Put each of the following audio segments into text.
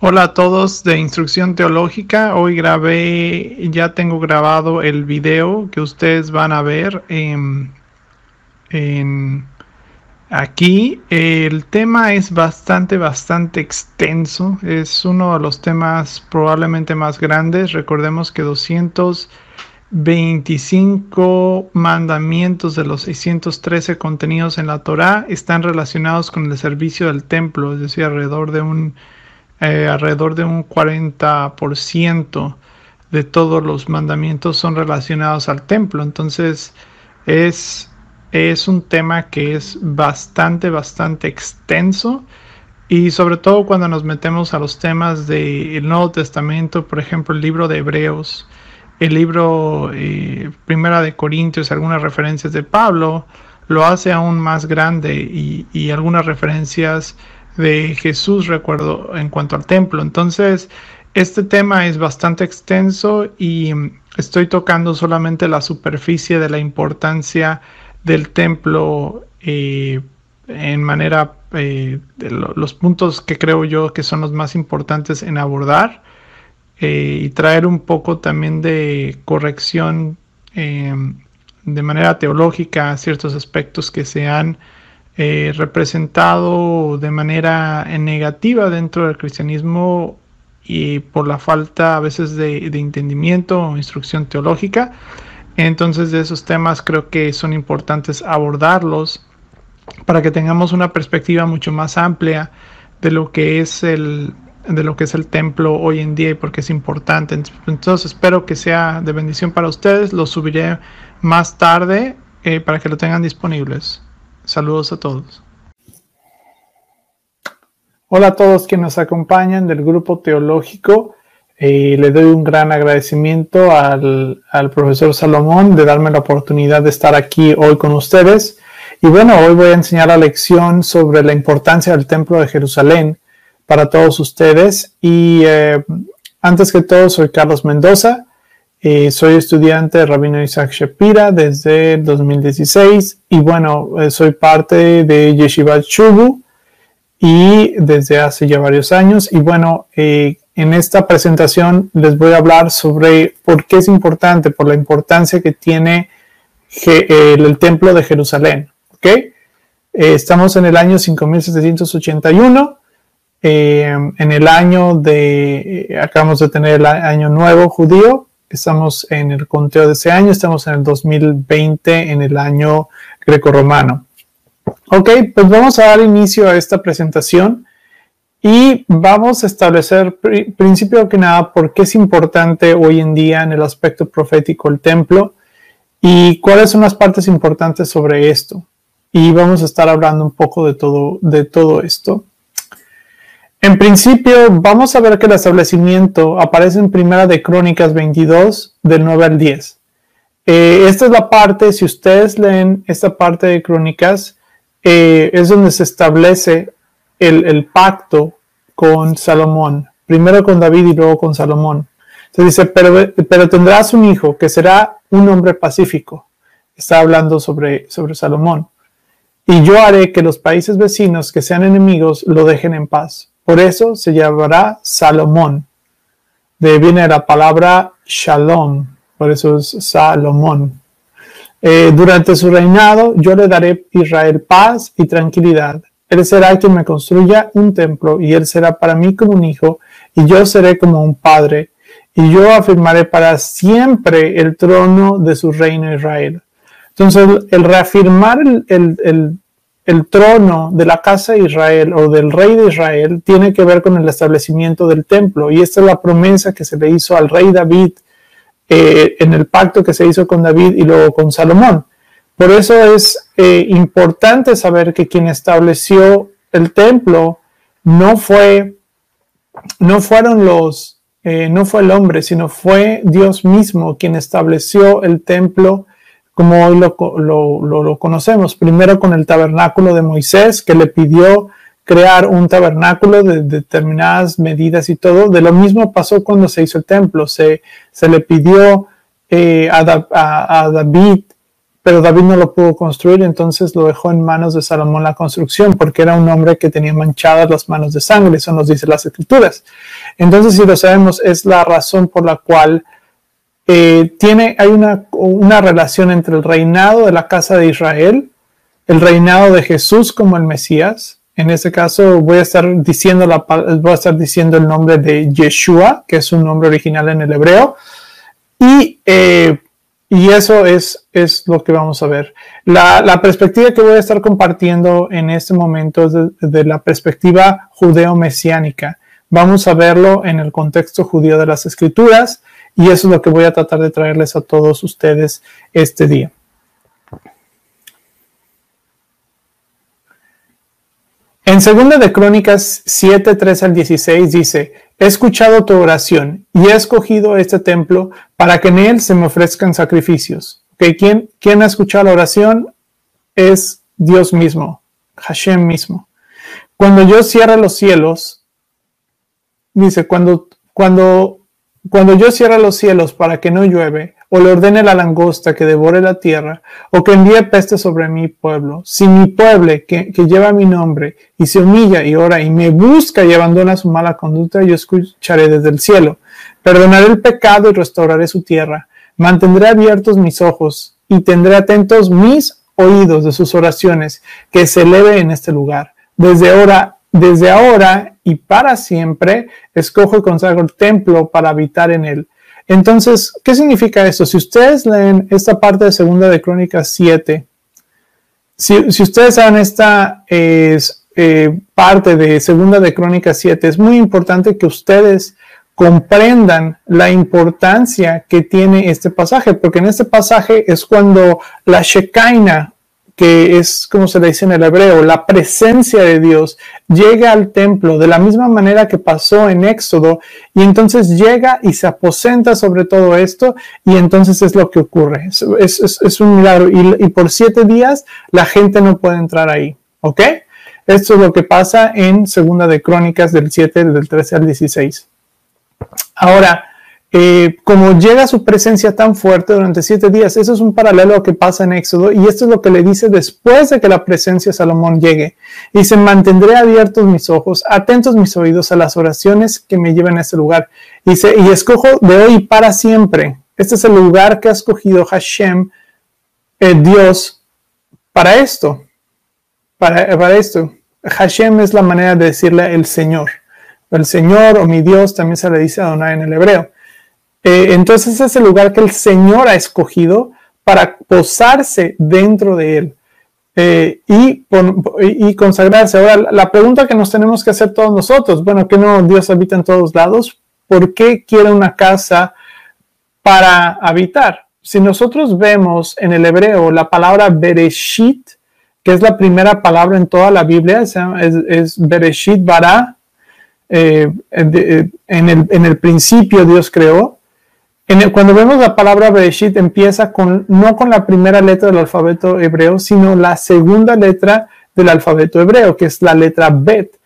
Hola a todos de Instrucción Teológica. Hoy ya tengo grabado el video que ustedes van a ver en aquí. El tema es bastante extenso. Es uno de los temas probablemente más grandes. Recordemos que 225 mandamientos de los 613 contenidos en la Torá están relacionados con el servicio del templo, es decir, alrededor de un 40% de todos los mandamientos son relacionados al templo. Entonces es, es un tema que es bastante extenso, y sobre todo cuando nos metemos a los temas del Nuevo Testamento, por ejemplo el libro de Hebreos, el libro Primera de Corintios, algunas referencias de Pablo, lo hace aún más grande, y algunas referencias de Jesús, recuerdo, en cuanto al templo. Entonces, este tema es bastante extenso y estoy tocando solamente la superficie de la importancia del templo, en manera de los puntos que creo yo que son los más importantes en abordar, y traer un poco también de corrección, de manera teológica, a ciertos aspectos que se han representado de manera negativa dentro del cristianismo, y por la falta a veces de entendimiento o instrucción teológica. Entonces, de esos temas creo que son importantes abordarlos para que tengamos una perspectiva mucho más amplia de lo que es el templo hoy en día y por qué es importante. Entonces espero que sea de bendición para ustedes. Lo subiré más tarde para que lo tengan disponibles. Saludos a todos. Hola a todos quienes nos acompañan del grupo teológico. Le doy un gran agradecimiento al profesor Salomón de darme la oportunidad de estar aquí hoy con ustedes. Y bueno, hoy voy a enseñar la lección sobre la importancia del Templo de Jerusalén para todos ustedes. Y antes que todo, soy Carlos Mendoza. Soy estudiante de Rabino Isaac Shapira desde el 2016. Y bueno, soy parte de Yeshivat Shubu y desde hace ya varios años. Y bueno, en esta presentación les voy a hablar sobre por qué es importante, por la importancia que tiene el Templo de Jerusalén. ¿Okay? Estamos en el año 5781, en el año acabamos de tener el año nuevo judío, estamos en el conteo de ese año, estamos en el 2020 en el año grecorromano. Ok, pues vamos a dar inicio a esta presentación y vamos a establecer, principio que nada, por qué es importante hoy en día en el aspecto profético el templo y cuáles son las partes importantes sobre esto. Y vamos a estar hablando un poco de todo esto. En principio, vamos a ver que el establecimiento aparece en Primera de Crónicas 22, del 9 al 10. Esta es la parte, si ustedes leen esta parte de Crónicas, es donde se establece el pacto con Salomón. Primero con David y luego con Salomón. Entonces dice, pero tendrás un hijo que será un hombre pacífico. Está hablando sobre Salomón. Y yo haré que los países vecinos que sean enemigos lo dejen en paz. Por eso se llamará Salomón. De ahí viene la palabra Shalom. Por eso es Salomón. Durante su reinado yo le daré a Israel paz y tranquilidad. Él será quien me construya un templo y él será para mí como un hijo y yo seré como un padre. Y yo afirmaré para siempre el trono de su reino Israel. Entonces, el reafirmar el trono de la casa de Israel o del rey de Israel tiene que ver con el establecimiento del templo. Y esta es la promesa que se le hizo al rey David en el pacto que se hizo con David y luego con Salomón. Por eso es importante saber que quien estableció el templo no fue el hombre, sino fue Dios mismo quien estableció el templo como hoy lo conocemos. Primero con el tabernáculo de Moisés, que le pidió crear un tabernáculo de determinadas medidas y todo. De lo mismo pasó cuando se hizo el templo. Se le pidió a David pero David no lo pudo construir, entonces lo dejó en manos de Salomón la construcción, porque era un hombre que tenía manchadas las manos de sangre, eso nos dice las Escrituras. Entonces, si lo sabemos, es la razón por la cual hay una relación entre el reinado de la casa de Israel, el reinado de Jesús como el Mesías. En este caso voy a estar diciendo el nombre de Yeshua, que es un nombre original en el hebreo, y eso es lo que vamos a ver. La perspectiva que voy a estar compartiendo en este momento es de la perspectiva judeo-mesiánica. Vamos a verlo en el contexto judío de las Escrituras, y eso es lo que voy a tratar de traerles a todos ustedes este día. En 2 de Crónicas 7, 13 al 16 dice: he escuchado tu oración y he escogido este templo para que en él se me ofrezcan sacrificios. ¿Okay? ¿Quién ha escuchado la oración? Es Dios mismo, Hashem mismo. Cuando yo cierre los cielos, dice, cuando yo cierre los cielos para que no llueve, o le ordene la langosta que devore la tierra, o que envíe peste sobre mi pueblo, si mi pueblo que lleva mi nombre y se humilla y ora y me busca y abandona su mala conducta, yo escucharé desde el cielo, perdonaré el pecado y restauraré su tierra, mantendré abiertos mis ojos y tendré atentos mis oídos de sus oraciones que se eleve en este lugar. Desde ahora y para siempre escojo y consagro el templo para habitar en él. Entonces, ¿qué significa esto? Si ustedes leen esta parte de 2 de Crónicas 7, si ustedes saben esta parte de 2 de Crónicas 7, es muy importante que ustedes comprendan la importancia que tiene este pasaje, porque en este pasaje es cuando la Shekinah, que es como se le dice en el hebreo, la presencia de Dios, llega al templo de la misma manera que pasó en Éxodo, y entonces llega y se aposenta sobre todo esto, y entonces es lo que ocurre. Es un milagro, y por 7 días la gente no puede entrar ahí, ¿ok? Esto es lo que pasa en 2 de Crónicas del 7, del 13 al 16. Ahora, como llega su presencia tan fuerte durante 7 días, eso es un paralelo a lo que pasa en Éxodo, y esto es lo que le dice después de que la presencia de Salomón llegue. Dice: mantendré abiertos mis ojos, atentos mis oídos a las oraciones que me lleven a este lugar. Dice: y escojo de hoy para siempre. Este es el lugar que ha escogido Hashem, Dios, para esto. Para esto. Hashem es la manera de decirle el Señor. El Señor o mi Dios también se le dice Adonai en el hebreo. Entonces es el lugar que el Señor ha escogido para posarse dentro de él y consagrarse. Ahora, la pregunta que nos tenemos que hacer todos nosotros, bueno, que no Dios habita en todos lados, ¿por qué quiere una casa para habitar? Si nosotros vemos en el hebreo la palabra Bereshit, que es la primera palabra en toda la Biblia, es Bereshit bara, en el principio Dios creó. Cuando vemos la palabra Bereshit, empieza no con la primera letra del alfabeto hebreo, sino la segunda letra del alfabeto hebreo, que es la letra Bet.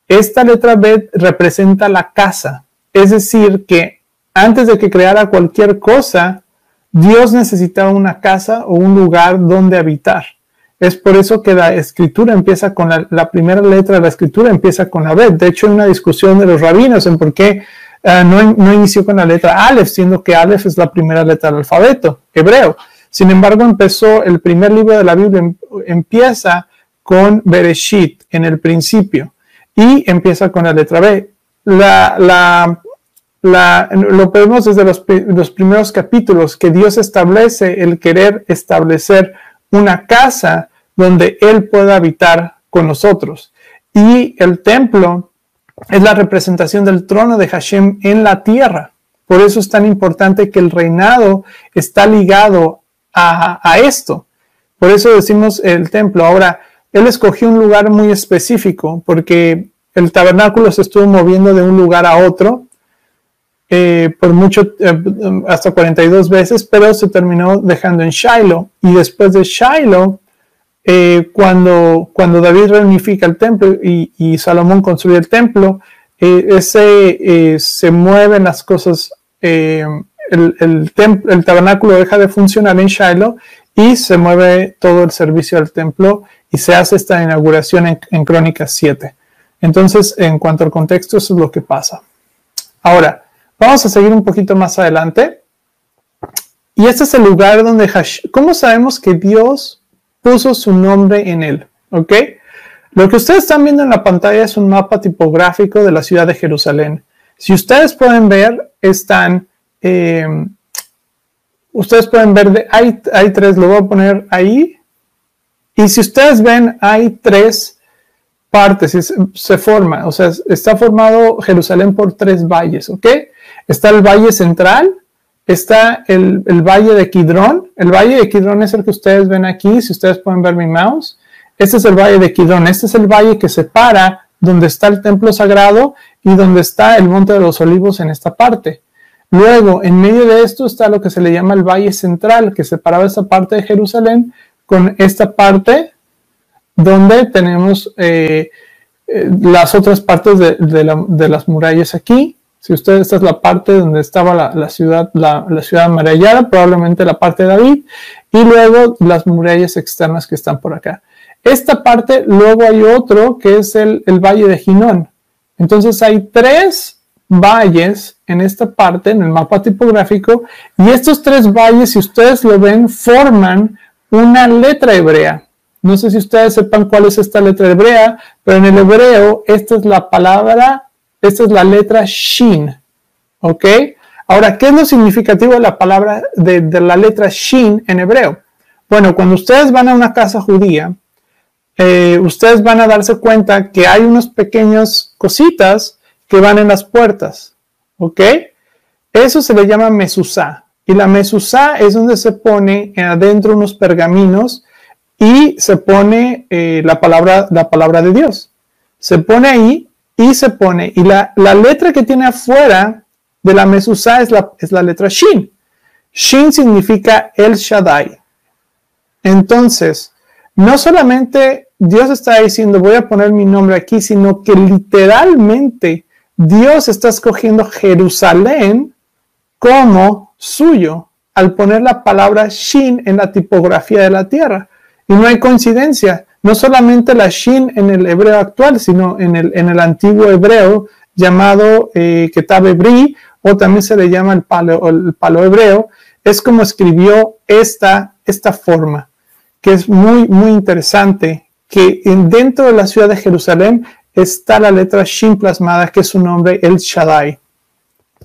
Esta letra Bet representa la casa. Es decir, que antes de que creara cualquier cosa, Dios necesitaba una casa o un lugar donde habitar. Es por eso que la escritura empieza con la primera letra de la escritura empieza con la Bet. De hecho, hay una discusión de los rabinos en por qué no inició con la letra Aleph, siendo que Aleph es la primera letra del alfabeto hebreo. Sin embargo, el primer libro de la Biblia empieza con Bereshit, en el principio, y empieza con la letra B. Lo vemos desde los primeros capítulos, que Dios establece el querer establecer una casa donde Él pueda habitar con nosotros. Y el templo es la representación del trono de Hashem en la tierra. Por eso es tan importante que el reinado está ligado a esto. Por eso decimos el templo. Ahora, Él escogió un lugar muy específico, porque el tabernáculo se estuvo moviendo de un lugar a otro hasta 42 veces, pero se terminó dejando en Shiloh. Y después de Shiloh, cuando David reunifica el templo y Salomón construye el templo, se mueven las cosas, el tabernáculo deja de funcionar en Shiloh y se mueve todo el servicio del templo y se hace esta inauguración en Crónicas 7. Entonces, en cuanto al contexto, eso es lo que pasa. Ahora, vamos a seguir un poquito más adelante. Y este es el lugar donde ¿cómo sabemos que Dios puso su nombre en él? ¿Ok? Lo que ustedes están viendo en la pantalla es un mapa tipográfico de la ciudad de Jerusalén. Si ustedes pueden ver, hay tres, lo voy a poner ahí. Y si ustedes ven, hay tres partes, se forma, o sea, está formado Jerusalén por tres valles, ¿ok? Está el valle central, está el valle de Kidrón. El valle de Kidrón es el que ustedes ven aquí, si ustedes pueden ver mi mouse. Este es el valle de Kidrón, este es el valle que separa donde está el templo sagrado y donde está el monte de los olivos en esta parte. Luego, en medio de esto está lo que se le llama el valle central, que separaba esta parte de Jerusalén con esta parte donde tenemos las otras partes de las murallas aquí. Si ustedes, esta es la parte donde estaba la ciudad amurallada, probablemente la parte de David, y luego las murallas externas que están por acá. Esta parte, luego hay otro que es el valle de Ginón. Entonces hay tres valles en esta parte, en el mapa tipográfico, y estos tres valles, si ustedes lo ven, forman una letra hebrea. No sé si ustedes sepan cuál es esta letra hebrea, pero en el hebreo esta es la letra Shin, ¿ok? Ahora, ¿qué es lo significativo de la palabra, de la letra Shin en hebreo? Bueno, cuando ustedes van a una casa judía, ustedes van a darse cuenta que hay unas pequeñas cositas que van en las puertas, ¿ok? Eso se le llama mezuzá, y la mezuzá es donde se pone adentro unos pergaminos y se pone la palabra de Dios. Se pone ahí y se pone, y la letra que tiene afuera de la mezuzá es la letra Shin. Shin significa El Shaddai. Entonces, no solamente Dios está diciendo voy a poner mi nombre aquí, sino que literalmente Dios está escogiendo Jerusalén como suyo al poner la palabra Shin en la tipografía de la tierra. Y no hay coincidencia, no solamente la Shin en el hebreo actual, sino en el antiguo hebreo llamado Ketab Hebrí, o también se le llama el palo hebreo, es como escribió esta forma, que es muy, muy interesante, que dentro de la ciudad de Jerusalén está la letra Shin plasmada, que es su nombre, El Shaddai.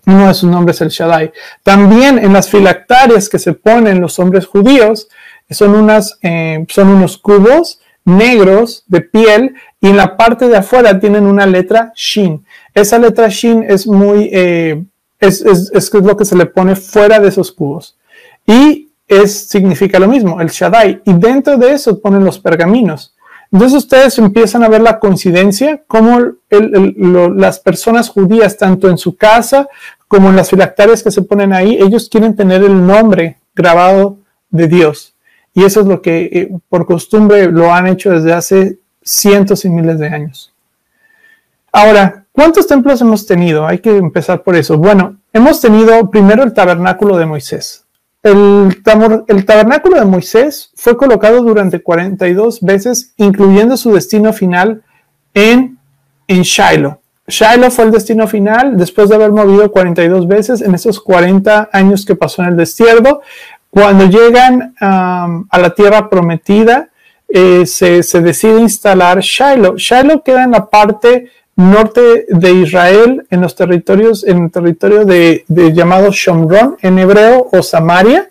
Uno de sus nombres es El Shaddai. También en las filactarias que se ponen los hombres judíos, son unos cubos negros de piel, y en la parte de afuera tienen una letra Shin. Esa letra Shin es lo que se le pone fuera de esos cubos. Y significa lo mismo, El Shaddai. Y dentro de eso ponen los pergaminos. Entonces ustedes empiezan a ver la coincidencia, cómo las personas judías, tanto en su casa como en las filactarias que se ponen ahí, ellos quieren tener el nombre grabado de Dios. Y eso es lo que por costumbre lo han hecho desde hace cientos y miles de años. Ahora, ¿cuántos templos hemos tenido? Hay que empezar por eso. Bueno, hemos tenido primero el tabernáculo de Moisés. El tabernáculo de Moisés fue colocado durante 42 veces, incluyendo su destino final en Shiloh. Shiloh fue el destino final después de haber movido 42 veces en esos 40 años que pasó en el destierro. Cuando llegan a la tierra prometida, se decide instalar Shiloh. Shiloh queda en la parte norte de Israel, en el territorio de llamado Shomron en hebreo, o Samaria,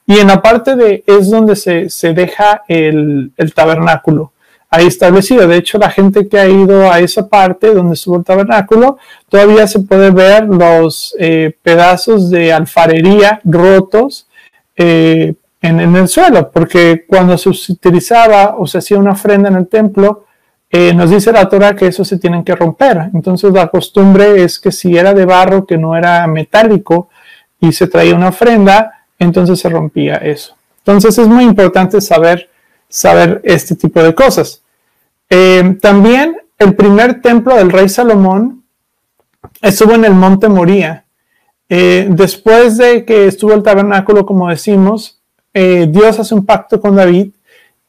y en la parte es donde se deja el tabernáculo ahí establecido. De hecho, la gente que ha ido a esa parte donde estuvo el tabernáculo, todavía se puede ver los pedazos de alfarería rotos en el suelo, porque cuando se utilizaba o se hacía una ofrenda en el templo, nos dice la Torah que eso se tienen que romper. Entonces la costumbre es que si era de barro, que no era metálico, y se traía una ofrenda, entonces se rompía eso. Entonces es muy importante saber este tipo de cosas. También el primer templo del rey Salomón estuvo en el monte Moría. Después de que estuvo el tabernáculo, como decimos, Dios hace un pacto con David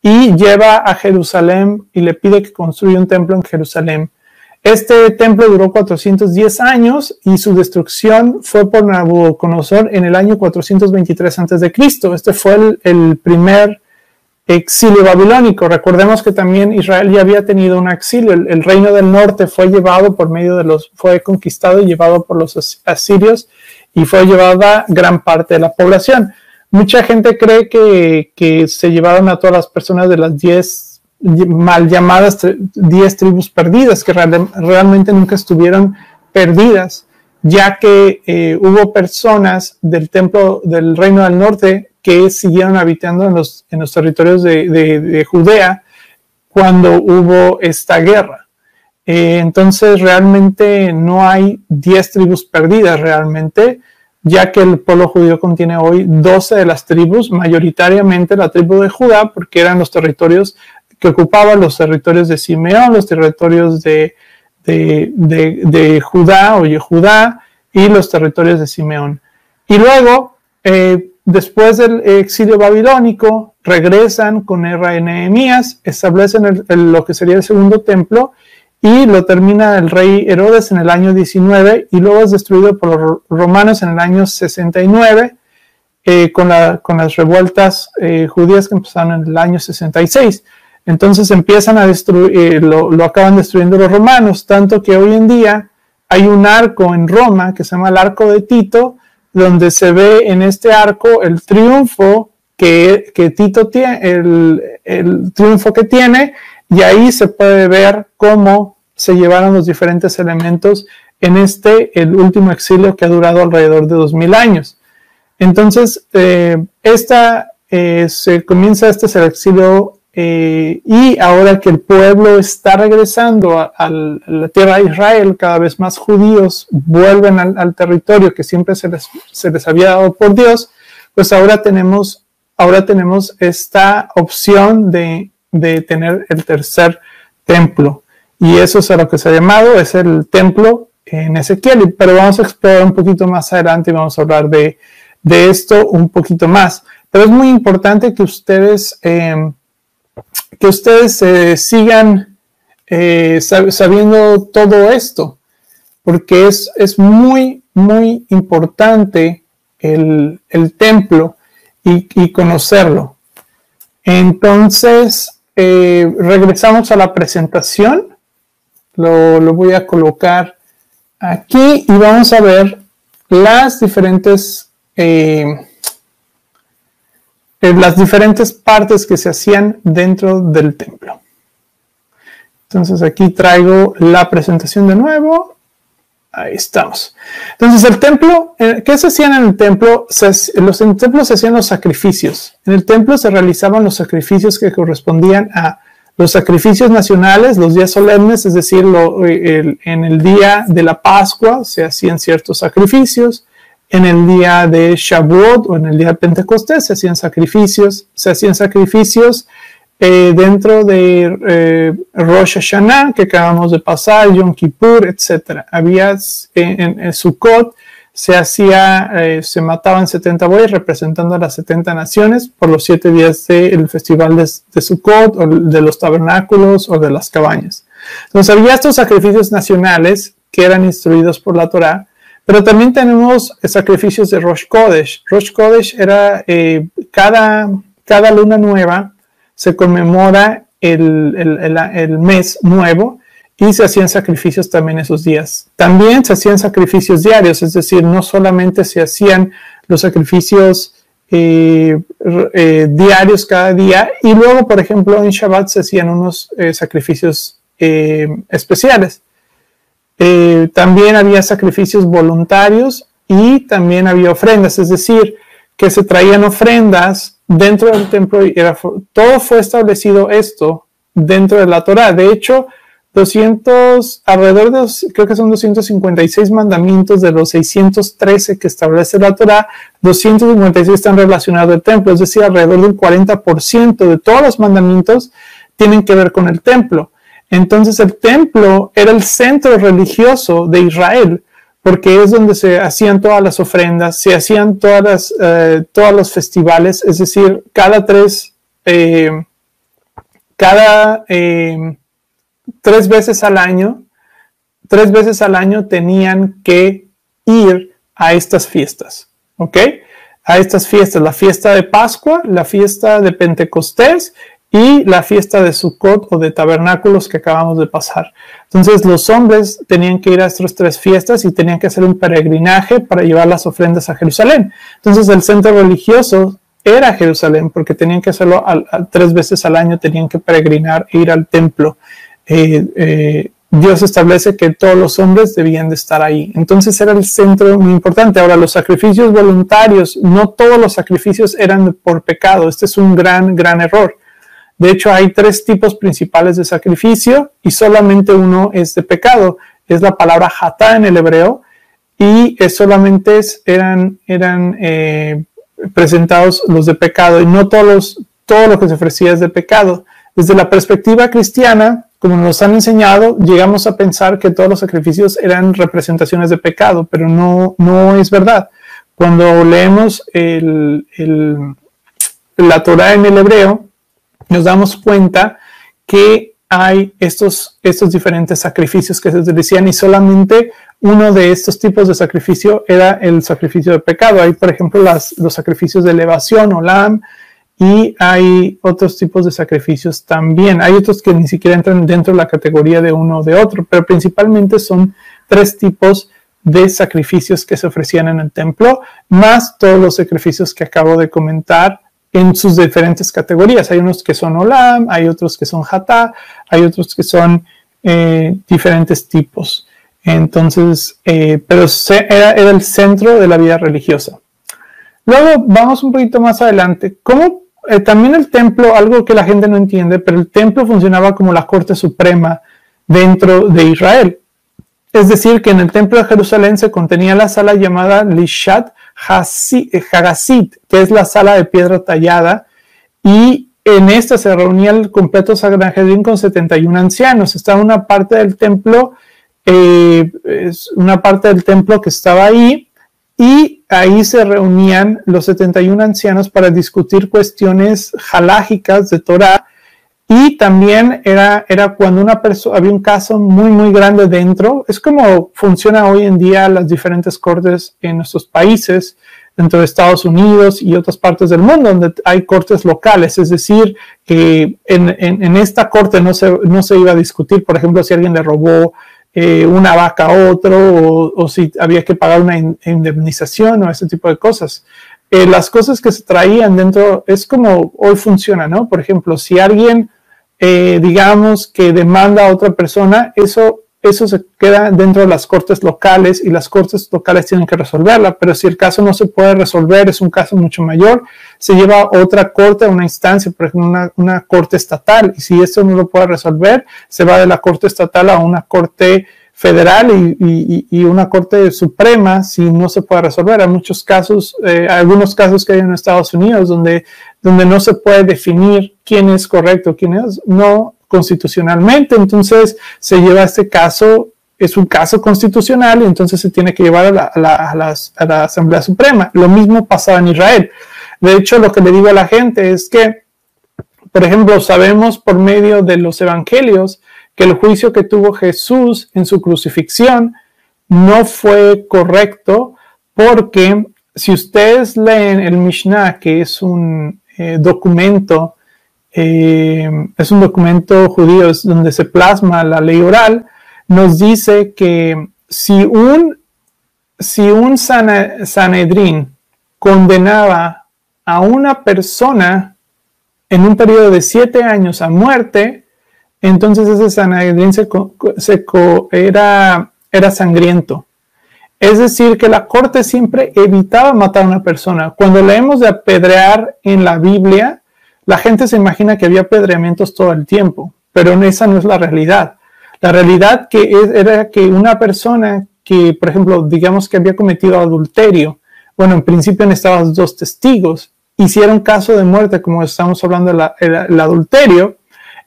y lleva a Jerusalén y le pide que construya un templo en Jerusalén. Este templo duró 410 años y su destrucción fue por Nabucodonosor en el año 423 a.C. Este fue el primer exilio babilónico. Recordemos que también Israel ya había tenido un exilio. El reino del norte fue llevado fue conquistado y llevado por los asirios y fue llevada gran parte de la población. Mucha gente cree que se llevaron a todas las personas de las 10 mal llamadas 10 tribus perdidas, que realmente nunca estuvieron perdidas, ya que hubo personas del templo del reino del norte que siguieron habitando en los territorios de Judea cuando hubo esta guerra. Entonces realmente no hay 10 tribus perdidas realmente, ya que el pueblo judío contiene hoy 12 de las tribus, mayoritariamente la tribu de Judá, porque eran los territorios que ocupaban los territorios de Simeón, los territorios de Judá o Yehudá y los territorios de Simeón. Y luego, después del exilio babilónico, regresan con Ezra y Nehemías, establecen lo que sería el segundo templo y lo termina el rey Herodes en el año 19 y luego es destruido por los romanos en el año 69 con las revueltas judías que empezaron en el año 66. Entonces empiezan a destruir, lo acaban destruyendo los romanos, tanto que hoy en día hay un arco en Roma que se llama el Arco de Tito, donde se ve en este arco el triunfo que Tito tiene, el triunfo que tiene, y ahí se puede ver cómo se llevaron los diferentes elementos en el último exilio que ha durado alrededor de 2000 años. Entonces, comienza este es el exilio y ahora que el pueblo está regresando a la tierra de Israel, cada vez más judíos vuelven al territorio que siempre se les había dado por Dios, pues ahora tenemos esta opción de tener el tercer templo. Y eso es a lo que se ha llamado, es el templo en Ezequiel. Pero vamos a explorar un poquito más adelante y vamos a hablar de esto un poquito más. Pero es muy importante que ustedes sigan sabiendo todo esto, porque es muy, muy importante el templo y conocerlo. Entonces, regresamos a la presentación. Lo voy a colocar aquí y vamos a ver las diferentes partes que se hacían dentro del templo. Entonces aquí traigo la presentación de nuevo. Ahí estamos. Entonces el templo, ¿qué se hacían en el templo? En el templo se hacían los sacrificios. En el templo se realizaban los sacrificios que correspondían a los sacrificios nacionales, los días solemnes, es decir, en el día de la Pascua se hacían ciertos sacrificios. En el día de Shavuot o en el día de Pentecostés se hacían sacrificios. Dentro de Rosh Hashanah, que acabamos de pasar, Yom Kippur, etc. Había en Sukkot se mataban 70 bueyes representando a las 70 naciones por los 7 días del festival de Sukkot o de los tabernáculos o de las cabañas. Entonces había estos sacrificios nacionales que eran instruidos por la Torá. Pero también tenemos sacrificios de Rosh Kodesh. Rosh Kodesh era cada luna nueva se conmemora el mes nuevo y se hacían sacrificios también esos días. También se hacían sacrificios diarios, es decir, no solamente se hacían los sacrificios diarios cada día y luego, por ejemplo, en Shabbat se hacían unos sacrificios especiales. También había sacrificios voluntarios y también había ofrendas, es decir, que se traían ofrendas dentro del templo y todo fue establecido esto dentro de la Torá. De hecho, creo que son 256 mandamientos de los 613 que establece la Torá, 256 están relacionados al templo, es decir, alrededor del 40% de todos los mandamientos tienen que ver con el templo. Entonces el templo era el centro religioso de Israel. porque es donde se hacían todas las ofrendas, se hacían todos los festivales, es decir, cada 3 veces al año tenían que ir a estas fiestas, ¿ok? A estas fiestas, la fiesta de Pascua, la fiesta de Pentecostés y la fiesta de Sukkot o de Tabernáculos que acabamos de pasar. Entonces los hombres tenían que ir a estas 3 fiestas y tenían que hacer un peregrinaje para llevar las ofrendas a Jerusalén. Entonces el centro religioso era Jerusalén porque tenían que hacerlo 3 veces al año, tenían que peregrinar e ir al templo. Dios establece que todos los hombres debían de estar ahí. Entonces era el centro muy importante. Ahora, los sacrificios voluntarios, no todos los sacrificios eran por pecado. Este es un gran error. De hecho, hay 3 tipos principales de sacrificio y solamente uno es de pecado. Es la palabra hatá en el hebreo y solamente eran presentados los de pecado y no todo lo que se ofrecía es de pecado. Desde la perspectiva cristiana, como nos han enseñado, llegamos a pensar que todos los sacrificios eran representaciones de pecado, pero no es verdad. Cuando leemos la Torá en el hebreo, nos damos cuenta que hay estos diferentes sacrificios que se decían y solamente uno de estos tipos de sacrificio era el sacrificio de pecado. Hay, por ejemplo, los sacrificios de elevación, olam, y hay otros tipos de sacrificios también. Hay otros que ni siquiera entran dentro de la categoría de uno o de otro, pero principalmente son 3 tipos de sacrificios que se ofrecían en el templo, más todos los sacrificios que acabo de comentar en sus diferentes categorías. Hay unos que son olam, hay otros que son hatá, hay otros que son diferentes tipos. Entonces, pero era el centro de la vida religiosa. Luego vamos un poquito más adelante. ¿Cómo también el templo, algo que la gente no entiende, pero el templo funcionaba como la corte suprema dentro de Israel? Es decir, que en el templo de Jerusalén se contenía la sala llamada Lishat Hagasit, que es la sala de piedra tallada, y en esta se reunía el completo Sanedrín con 71 ancianos. Estaba una parte del templo, que estaba ahí, y ahí se reunían los 71 ancianos para discutir cuestiones halágicas de Torah, y también era cuando había un caso muy grande dentro. Es como funciona hoy en día las diferentes cortes en nuestros países, dentro de Estados Unidos y otras partes del mundo, donde hay cortes locales. Es decir, que en esta corte no se iba a discutir, por ejemplo, si alguien le robó una vaca a otro o si había que pagar una indemnización o ese tipo de cosas. Las cosas que se traían dentro es como hoy funciona, ¿no? Por ejemplo, si alguien, digamos, que demanda a otra persona, eso se queda dentro de las cortes locales y las cortes locales tienen que resolverla, pero si el caso no se puede resolver, es un caso mucho mayor, se lleva a otra corte, a una instancia, por ejemplo, una corte estatal, y si esto no lo puede resolver, se va de la corte estatal a una corte federal y una corte suprema si no se puede resolver. Hay muchos casos, algunos casos que hay en Estados Unidos donde no se puede definir quién es correcto, quién es no constitucionalmente, entonces se lleva este caso, es un caso constitucional y entonces se tiene que llevar a la Asamblea Suprema. Lo mismo pasaba en Israel. De hecho, lo que le digo a la gente es que, por ejemplo, sabemos por medio de los evangelios que el juicio que tuvo Jesús en su crucifixión no fue correcto, porque si ustedes leen el Mishnah, que es un documento judío, es donde se plasma la ley oral, nos dice que si un Sanedrín condenaba a una persona en un periodo de 7 años a muerte, entonces ese Sanedrín era sangriento. Es decir, que la corte siempre evitaba matar a una persona. Cuando leemos de apedrear en la Biblia, la gente se imagina que había apedreamientos todo el tiempo, pero esa no es la realidad. La realidad era que una persona que, por ejemplo, digamos que había cometido adulterio, bueno, en principio necesitabas 2 testigos, y si era un caso de muerte, como estamos hablando del adulterio,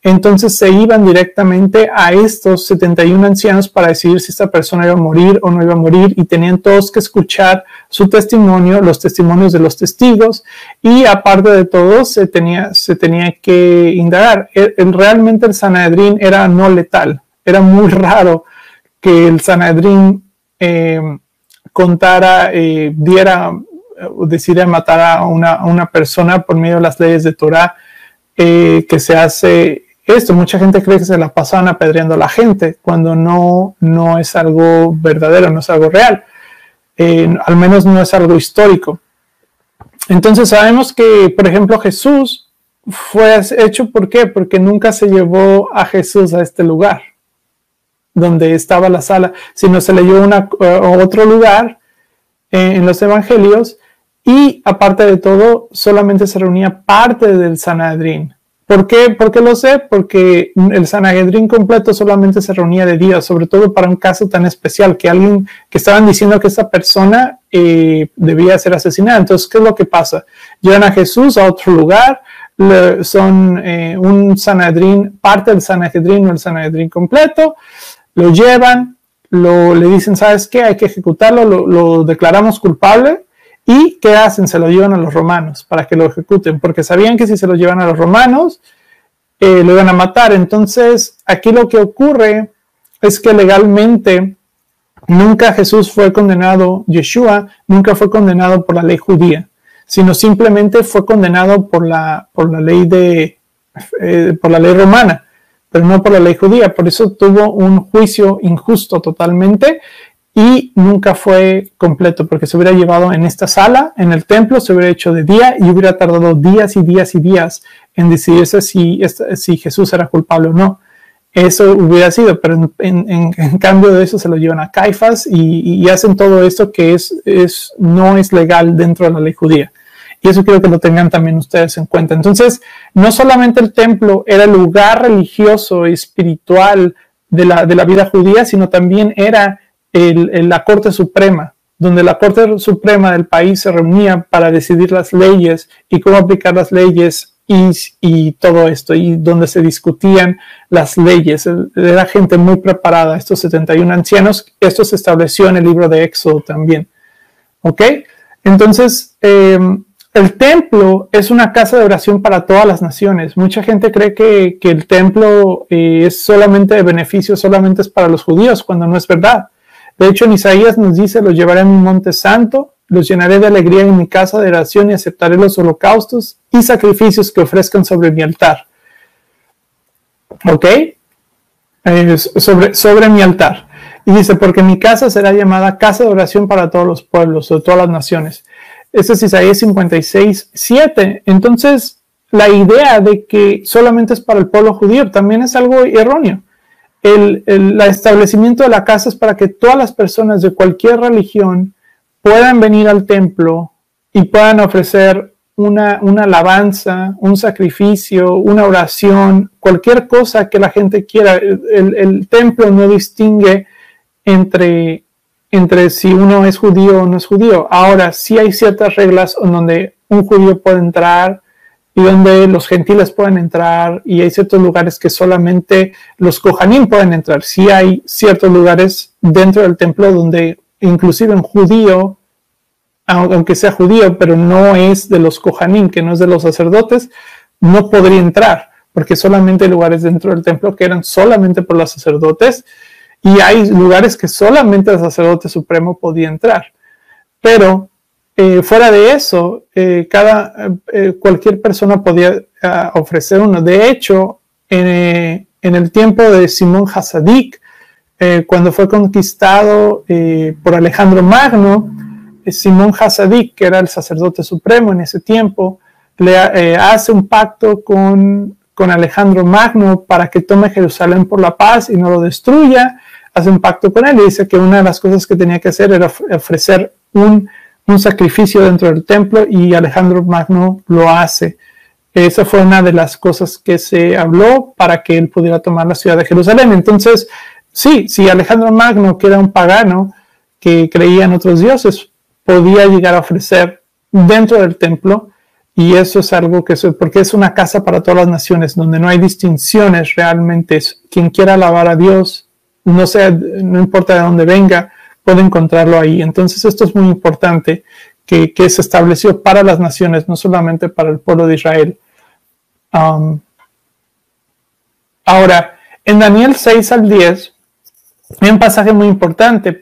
entonces se iban directamente a estos 71 ancianos para decidir si esta persona iba a morir o no iba a morir, y tenían todos que escuchar su testimonio, los testimonios de los testigos, y aparte de todo se tenía que indagar. Realmente el Sanedrín era no letal. Era muy raro que el Sanedrín decidiera matar a una persona por medio de las leyes de Torah, que se hace esto. Mucha gente cree que se la pasaban apedreando a la gente, cuando no es algo verdadero, no es algo real. Al menos no es algo histórico. Entonces sabemos que, por ejemplo, Jesús fue hecho, ¿por qué? Porque nunca se llevó a Jesús a este lugar donde estaba la sala, sino se le llevó a otro lugar en los evangelios, y aparte de todo, solamente se reunía parte del Sanedrín. ¿Por qué? ¿Por qué lo sé? Porque el Sanedrín completo solamente se reunía de día, sobre todo para un caso tan especial, que estaban diciendo que esta persona debía ser asesinada. Entonces, ¿qué es lo que pasa? Llevan a Jesús a otro lugar, son un Sanedrín, parte del Sanedrín o el Sanedrín completo, lo llevan, le dicen, ¿sabes qué? Hay que ejecutarlo, lo declaramos culpable. ¿Y qué hacen? Se lo llevan a los romanos para que lo ejecuten, porque sabían que si se lo llevan a los romanos, lo iban a matar. Entonces, aquí lo que ocurre es que legalmente nunca Jesús fue condenado, Yeshua nunca fue condenado por la ley judía, sino simplemente fue condenado por la ley romana, pero no por la ley judía. Por eso tuvo un juicio injusto totalmente, y nunca fue completo, porque se hubiera llevado en esta sala, en el templo, se hubiera hecho de día, y hubiera tardado días y días y días en decidirse si Jesús era culpable o no. Eso hubiera sido, pero en cambio de eso se lo llevan a Caifás, y hacen todo esto que no es legal dentro de la ley judía. Y eso quiero que lo tengan también ustedes en cuenta. Entonces, no solamente el templo era el lugar religioso y espiritual de la vida judía, sino también era la Corte Suprema, donde la Corte Suprema del país se reunía para decidir las leyes y cómo aplicar las leyes y todo esto, y donde se discutían las leyes. Era gente muy preparada, estos 71 ancianos. Esto se estableció en el libro de Éxodo también. ¿Ok? Entonces, el templo es una casa de oración para todas las naciones. Mucha gente cree que el templo es solamente de beneficio, solamente es para los judíos, cuando no es verdad. De hecho, en Isaías nos dice: los llevaré a mi monte santo, los llenaré de alegría en mi casa de oración, y aceptaré los holocaustos y sacrificios que ofrezcan sobre mi altar. ¿Ok? Sobre mi altar. Y dice: porque mi casa será llamada casa de oración para todos los pueblos, o todas las naciones. Este es Isaías 56:7. Entonces, la idea de que solamente es para el pueblo judío también es algo erróneo. El establecimiento de la casa es para que todas las personas de cualquier religión puedan venir al templo y puedan ofrecer una alabanza, un sacrificio, una oración, cualquier cosa que la gente quiera. El templo no distingue entre si uno es judío o no es judío. Ahora, sí hay ciertas reglas en donde un judío puede entrar y donde los gentiles pueden entrar, y hay ciertos lugares que solamente los kohanim pueden entrar. Sí hay ciertos lugares dentro del templo donde inclusive un judío, aunque sea judío, pero no es de los kohanim, que no es de los sacerdotes, no podría entrar, porque solamente hay lugares dentro del templo que eran solamente por los sacerdotes, y hay lugares que solamente el sacerdote supremo podía entrar. Pero fuera de eso, cualquier persona podía ofrecer uno. De hecho, en el tiempo de Simón Hasadik, cuando fue conquistado por Alejandro Magno, Simón Hasadik, que era el sacerdote supremo en ese tiempo, le hace un pacto con Alejandro Magno para que tome Jerusalén por la paz y no lo destruya. Hace un pacto con él y dice que una de las cosas que tenía que hacer era ofrecer un sacrificio dentro del templo, y Alejandro Magno lo hace. Esa fue una de las cosas que se habló para que él pudiera tomar la ciudad de Jerusalén. Entonces, sí, si Alejandro Magno, que era un pagano que creía en otros dioses, podía llegar a ofrecer dentro del templo, Y eso es algo porque es una casa para todas las naciones, donde no hay distinciones realmente. Quien quiera alabar a Dios, no importa de dónde venga, puede encontrarlo ahí. Entonces esto es muy importante, que se estableció para las naciones, no solamente para el pueblo de Israel. Ahora, en Daniel 6 al 10, hay un pasaje muy importante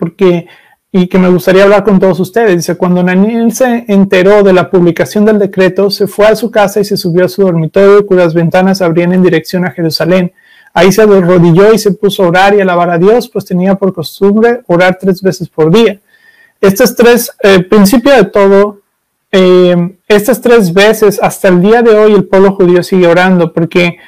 y que me gustaría hablar con todos ustedes. Dice, cuando Daniel se enteró de la publicación del decreto, se fue a su casa y se subió a su dormitorio, cuyas ventanas abrían en dirección a Jerusalén. Ahí se arrodilló y se puso a orar y alabar a Dios, pues tenía por costumbre orar 3 veces por día. Estas 3, principio de todo, estas 3 veces, hasta el día de hoy, el pueblo judío sigue orando, porque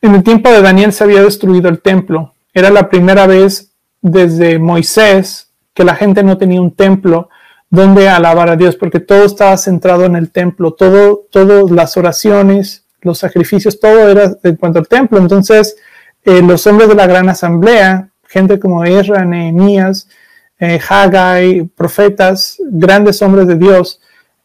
en el tiempo de Daniel se había destruido el templo. Era la primera vez desde Moisés que la gente no tenía un templo donde alabar a Dios, porque todo estaba centrado en el templo, todas las oraciones, los sacrificios, todo era en cuanto al templo. Entonces, los hombres de la gran asamblea, gente como Ezra, Nehemías, Haggai, profetas, grandes hombres de Dios,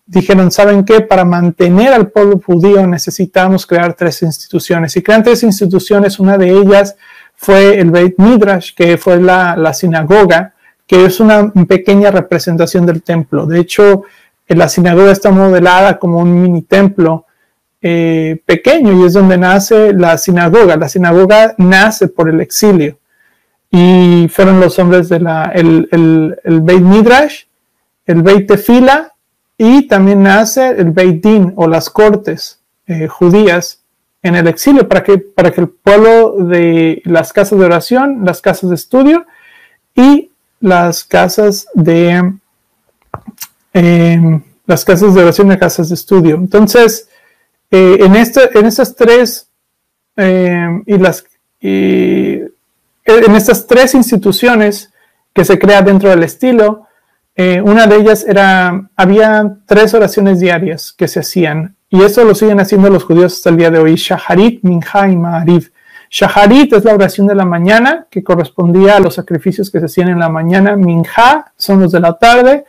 dijeron, ¿saben qué? Para mantener al pueblo judío necesitamos crear 3 instituciones. Y crean 3 instituciones, una de ellas fue el Beit Midrash, que fue la sinagoga, que es una pequeña representación del templo. De hecho, la sinagoga está modelada como un mini templo pequeño, y es donde nace la sinagoga. La sinagoga nace por el exilio, y fueron los hombres de el Beit Midrash, el Beit Tefila, y también nace el Beit Din, o las cortes judías en el exilio, para que el pueblo de las casas de oración, las casas de estudio y las casas de oración y casas de estudio. Entonces, en estas 3 en estas 3 instituciones que se crea dentro del estilo, una de ellas había 3 oraciones diarias que se hacían, y eso lo siguen haciendo los judíos hasta el día de hoy: Shaharit, Minja y Ma'ariv. Shaharit es la oración de la mañana, que correspondía a los sacrificios que se hacían en la mañana. Minja son los de la tarde,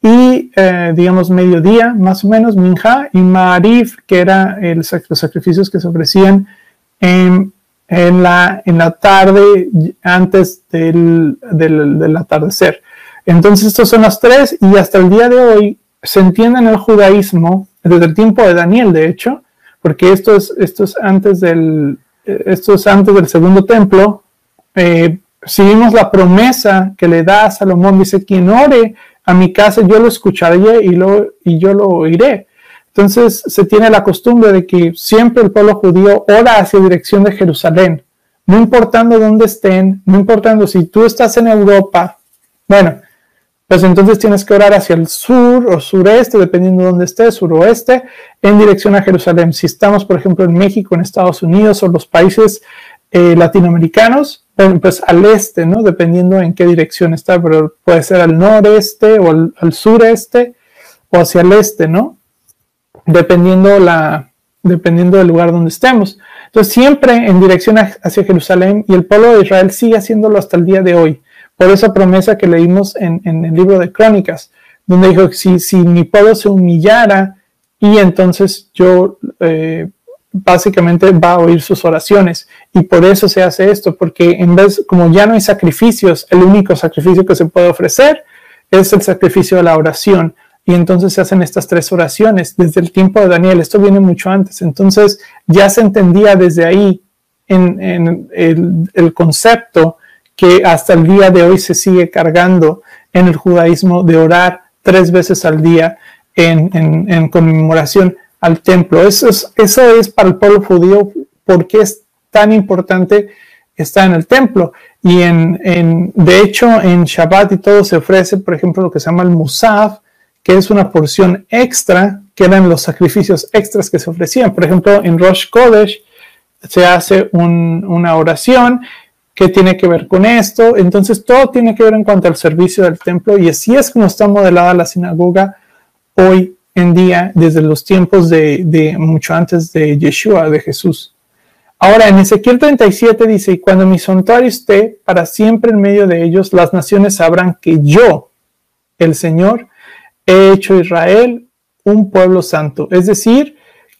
y digamos mediodía, más o menos, Minja, y Ma'ariv, que eran los sacrificios que se ofrecían en la tarde, antes del atardecer. Entonces estos son los 3, y hasta el día de hoy se entiende en el judaísmo, desde el tiempo de Daniel, de hecho, porque esto es antes del segundo templo. Seguimos la promesa que le da a Salomón. Dice, quien ore a mi casa, yo lo escucharé y yo lo oiré. Entonces se tiene la costumbre de que siempre el pueblo judío ora hacia dirección de Jerusalén, no importando dónde estén, no importando si tú estás en Europa. Bueno, pues entonces tienes que orar hacia el sur o sureste, dependiendo de dónde estés, suroeste, en dirección a Jerusalén. Si estamos, por ejemplo, en México, en Estados Unidos o los países latinoamericanos, pues al este, ¿no? Dependiendo en qué dirección está, pero puede ser al noreste o al sureste o hacia el este, ¿no? Dependiendo del lugar donde estemos. Entonces, siempre en dirección hacia Jerusalén, y el pueblo de Israel sigue haciéndolo hasta el día de hoy, por esa promesa que leímos en el libro de Crónicas, donde dijo, si mi pueblo se humillara, y entonces yo básicamente va a oír sus oraciones. Y por eso se hace esto, porque como ya no hay sacrificios, el único sacrificio que se puede ofrecer es el sacrificio de la oración. Y entonces se hacen estas 3 oraciones desde el tiempo de Daniel. Esto viene mucho antes. Entonces ya se entendía desde ahí en el concepto que hasta el día de hoy se sigue cargando en el judaísmo, de orar 3 veces al día en conmemoración al templo. Eso es para el pueblo judío porque es tan importante estar en el templo. Y de hecho en Shabbat y todo se ofrece, por ejemplo, lo que se llama el Musaf, que es una porción extra, que eran los sacrificios extras que se ofrecían. Por ejemplo, en Rosh Kodesh se hace una oración que tiene que ver con esto. Entonces todo tiene que ver en cuanto al servicio del templo, y así es como está modelada la sinagoga hoy en día, desde los tiempos de mucho antes de Yeshua, de Jesús. Ahora en Ezequiel 37 dice, y cuando mi santuario esté para siempre en medio de ellos, las naciones sabrán que yo, el Señor, he hecho Israel un pueblo santo. Es decir,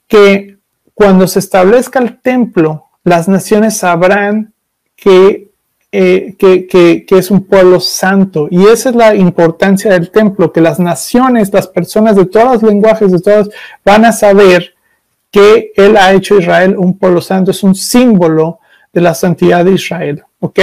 que cuando se establezca el templo, las naciones sabrán que es un pueblo santo. Y esa es la importancia del templo, que las naciones, las personas de todos los lenguajes, de todos, van a saber que Él ha hecho a Israel un pueblo santo. Es un símbolo de la santidad de Israel. ¿Ok?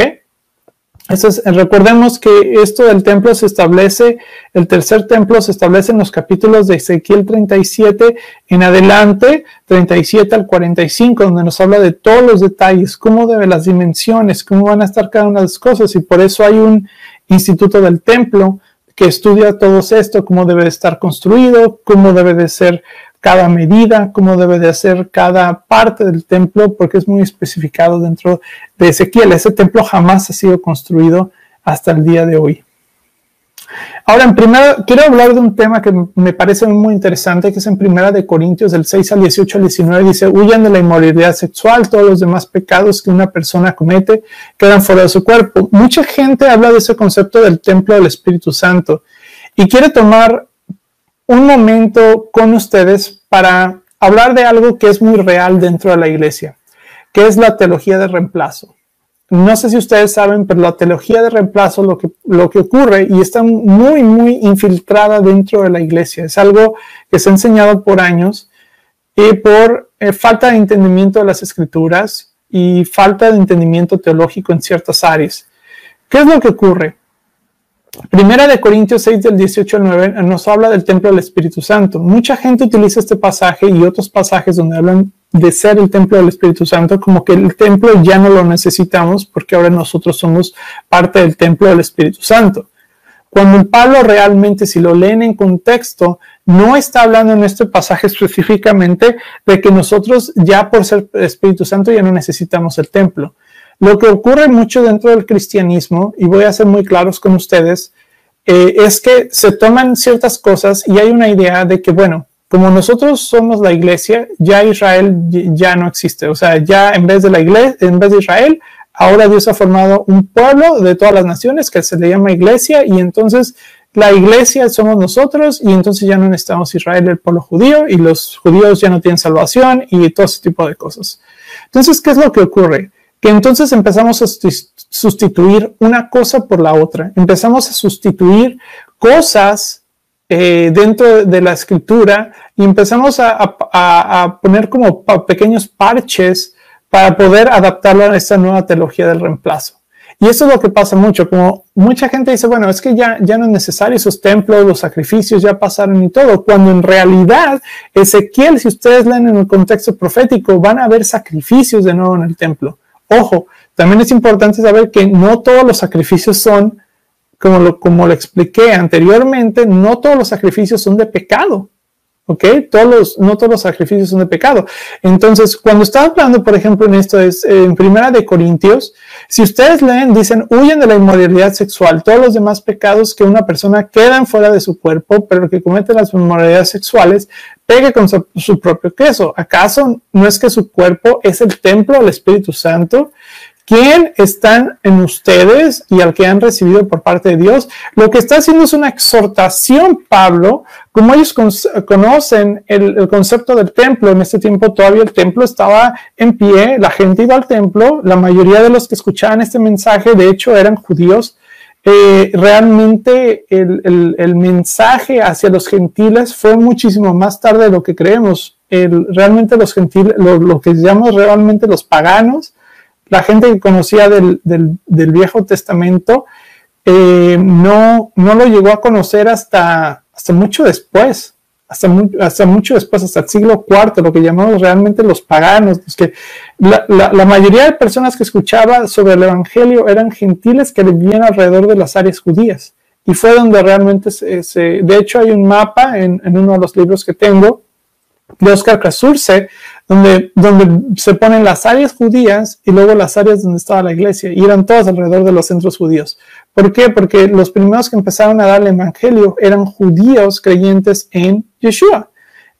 Entonces, recordemos que esto del templo se establece, el tercer templo se establece en los capítulos de Ezequiel 37 en adelante, 37 al 45, donde nos habla de todos los detalles, cómo deben las dimensiones, cómo van a estar cada una de las cosas, y por eso hay un instituto del templo que estudia todo esto, cómo debe de estar construido, cómo debe de ser cada medida, cómo debe de hacer cada parte del templo, porque es muy especificado dentro de Ezequiel. Ese templo jamás ha sido construido hasta el día de hoy. Ahora, quiero hablar de un tema que me parece muy interesante, que es en 1 Corintios, del 6 al 18 al 19, dice: huyan de la inmoralidad sexual, todos los demás pecados que una persona comete quedan fuera de su cuerpo. Mucha gente habla de ese concepto del templo del Espíritu Santo y quiere tomar un momento con ustedes para hablar de algo que es muy real dentro de la iglesia, que es la teología de reemplazo. No sé si ustedes saben, pero la teología de reemplazo, lo que ocurre, y está muy, muy infiltrada dentro de la iglesia, es algo que se ha enseñado por años y por falta de entendimiento de las escrituras y falta de entendimiento teológico en ciertas áreas. ¿Qué es lo que ocurre? 1 Corintios 6 del 18 al 9 nos habla del templo del Espíritu Santo. Mucha gente utiliza este pasaje y otros pasajes donde hablan de ser el templo del Espíritu Santo como que el templo ya no lo necesitamos porque ahora nosotros somos parte del templo del Espíritu Santo. Cuando el Pablo realmente, si lo leen en contexto, no está hablando en este pasaje específicamente de que nosotros ya por ser Espíritu Santo ya no necesitamos el templo. Lo que ocurre mucho dentro del cristianismo, y voy a ser muy claros con ustedes, es que se toman ciertas cosas y hay una idea de que, bueno, como nosotros somos la iglesia, ya Israel ya no existe. O sea, ya en vez de la iglesia, en vez de Israel, ahora Dios ha formado un pueblo de todas las naciones que se le llama iglesia, y entonces la iglesia somos nosotros, y entonces ya no necesitamos Israel, el pueblo judío, y los judíos ya no tienen salvación y todo ese tipo de cosas. Entonces, ¿qué es lo que ocurre? Que entonces empezamos a sustituir una cosa por la otra. Empezamos a sustituir cosas dentro de la escritura y empezamos a poner como pequeños parches para poder adaptarlo a esta nueva teología del reemplazo. Y eso es lo que pasa mucho, como mucha gente dice, bueno, es que ya no es necesario esos templos, los sacrificios ya pasaron y todo, cuando en realidad Ezequiel, si ustedes leen en el contexto profético, van a haber sacrificios de nuevo en el templo. Ojo, también es importante saber que no todos los sacrificios son, como lo expliqué anteriormente, no todos los sacrificios son de pecado, ¿ok? No todos los sacrificios son de pecado. Entonces, cuando está hablando, por ejemplo, en esto es en 1 Corintios, si ustedes leen, dicen, huyen de la inmoralidad sexual, todos los demás pecados que una persona quedan fuera de su cuerpo, pero que comete las inmoralidades sexuales, pegue con su propio queso. ¿Acaso no es que su cuerpo es el templo del Espíritu Santo, quien están en ustedes y al que han recibido por parte de Dios? Lo que está haciendo es una exhortación, Pablo, como ellos conocen el concepto del templo. En este tiempo todavía el templo estaba en pie, la gente iba al templo, la mayoría de los que escuchaban este mensaje, de hecho, eran judíos. Realmente el mensaje hacia los gentiles fue muchísimo más tarde de lo que creemos. Realmente los gentiles, lo que llamamos realmente los paganos, la gente que conocía del Viejo Testamento, no lo llegó a conocer hasta mucho después, hasta el siglo IV, lo que llamamos realmente los paganos. La mayoría de personas que escuchaba sobre el Evangelio eran gentiles que vivían alrededor de las áreas judías. Y fue donde realmente de hecho hay un mapa en uno de los libros que tengo, de Oscar Krasursek, donde se ponen las áreas judías y luego las áreas donde estaba la iglesia, y eran todas alrededor de los centros judíos. ¿Por qué? Porque los primeros que empezaron a dar el evangelio eran judíos creyentes en Yeshua,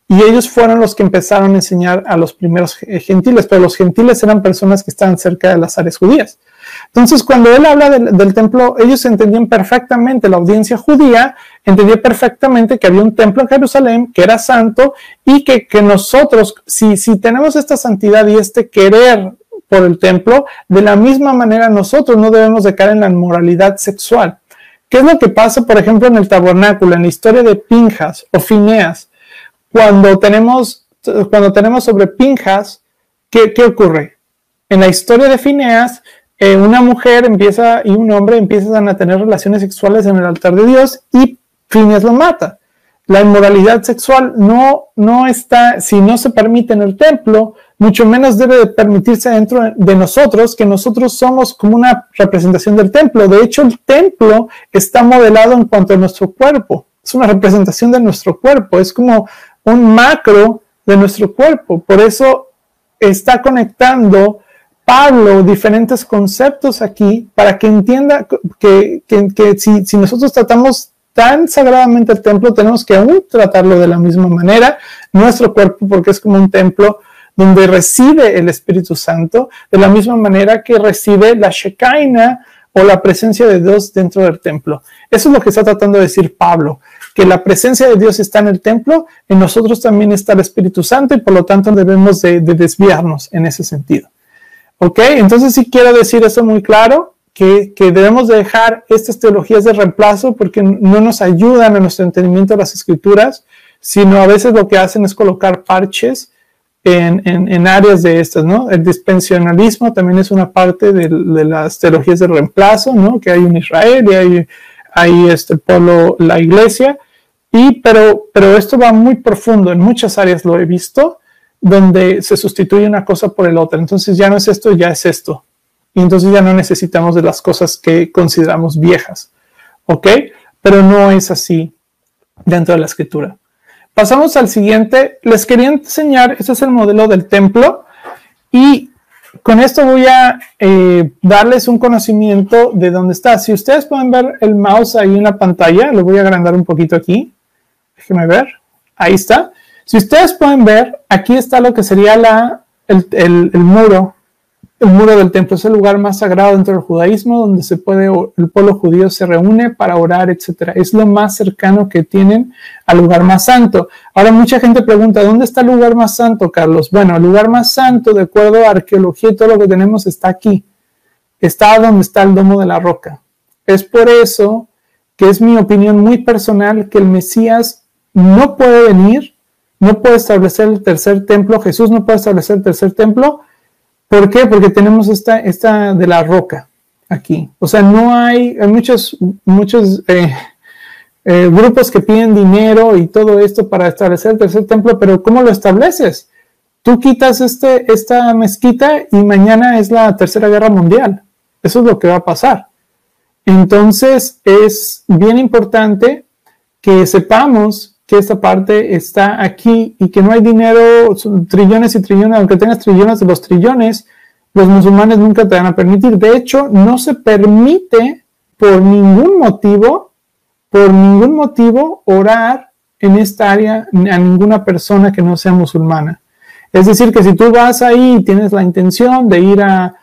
y ellos fueron los que empezaron a enseñar a los primeros gentiles, pero los gentiles eran personas que estaban cerca de las áreas judías. Entonces, cuando él habla del templo, ellos entendían perfectamente, la audiencia judía entendía perfectamente que había un templo en Jerusalén que era santo y que nosotros, si tenemos esta santidad y este querer por el templo, de la misma manera nosotros no debemos de caer en la inmoralidad sexual. ¿Qué es lo que pasa, por ejemplo, en el tabernáculo, en la historia de Pinjas o Fineas? Cuando tenemos sobre Pinjas, ¿qué ocurre? En la historia de Fineas, una mujer y un hombre empiezan a tener relaciones sexuales en el altar de Dios y Fineas lo mata. La inmoralidad sexual no está, si no se permite en el templo, mucho menos debe de permitirse dentro de nosotros, que nosotros somos como una representación del templo. De hecho, el templo está modelado en cuanto a nuestro cuerpo. Es una representación de nuestro cuerpo, es como un macro de nuestro cuerpo. Por eso está conectando Pablo diferentes conceptos aquí para que entienda que si nosotros tratamos tan sagradamente el templo, tenemos que aún tratarlo de la misma manera, nuestro cuerpo, porque es como un templo donde recibe el Espíritu Santo, de la misma manera que recibe la Shekinah o la presencia de Dios dentro del templo. Eso es lo que está tratando de decir Pablo, que la presencia de Dios está en el templo, en nosotros también está el Espíritu Santo y por lo tanto debemos de desviarnos en ese sentido. ¿Ok? Entonces sí quiero decir eso muy claro, que debemos de dejar estas teologías de reemplazo porque no nos ayudan a nuestro entendimiento de las Escrituras, sino a veces lo que hacen es colocar parches en áreas de estas, ¿no? El dispensacionalismo también es una parte de las teologías de reemplazo, ¿no? Que hay en Israel y hay el pueblo, la iglesia, pero esto va muy profundo, en muchas áreas lo he visto, donde se sustituye una cosa por el otra. Entonces ya no es esto, ya es esto. Y entonces ya no necesitamos de las cosas que consideramos viejas. ¿Ok? Pero no es así dentro de la Escritura. Pasamos al siguiente. Les quería enseñar, este es el modelo del templo. Y con esto voy a darles un conocimiento de dónde está. Si ustedes pueden ver el mouse ahí en la pantalla, lo voy a agrandar un poquito aquí. Déjenme ver. Ahí está. Si ustedes pueden ver, aquí está lo que sería el muro. El muro del templo es el lugar más sagrado dentro del judaísmo, donde el pueblo judío se reúne para orar, etc. Es lo más cercano que tienen al lugar más santo. Ahora mucha gente pregunta, ¿dónde está el lugar más santo, Carlos? Bueno, el lugar más santo, de acuerdo a arqueología y todo lo que tenemos, está aquí. Está donde está el domo de la roca. Es por eso que es mi opinión muy personal que el Mesías no puede venir, no puede establecer el tercer templo, Jesús no puede establecer el tercer templo. ¿Por qué? Porque tenemos esta de la roca aquí. O sea, no hay muchos grupos que piden dinero y todo esto para establecer el tercer templo, pero ¿cómo lo estableces? Tú quitas esta mezquita y mañana es la Tercera Guerra Mundial. Eso es lo que va a pasar. Entonces, es bien importante que sepamos que esta parte está aquí y que no hay dinero, trillones y trillones, aunque tengas trillones de los trillones, los musulmanes nunca te van a permitir. De hecho, no se permite por ningún motivo orar en esta área a ninguna persona que no sea musulmana. Es decir, que si tú vas ahí y tienes la intención de ir a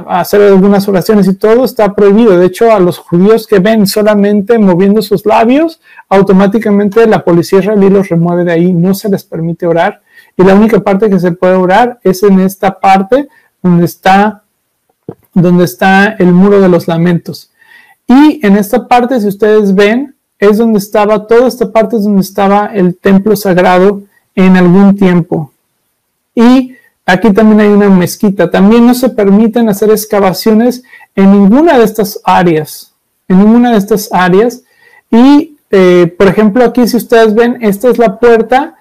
hacer algunas oraciones y todo, está prohibido. De hecho, a los judíos que ven solamente moviendo sus labios, automáticamente la policía israelí los remueve de ahí, no se les permite orar. Y la única parte que se puede orar es en esta parte donde está el muro de los lamentos. Y en esta parte, si ustedes ven, es donde estaba, toda esta parte es donde estaba el templo sagrado en algún tiempo. Y aquí también hay una mezquita. También no se permiten hacer excavaciones en ninguna de estas áreas. Y, por ejemplo, aquí si ustedes ven, esta es la puerta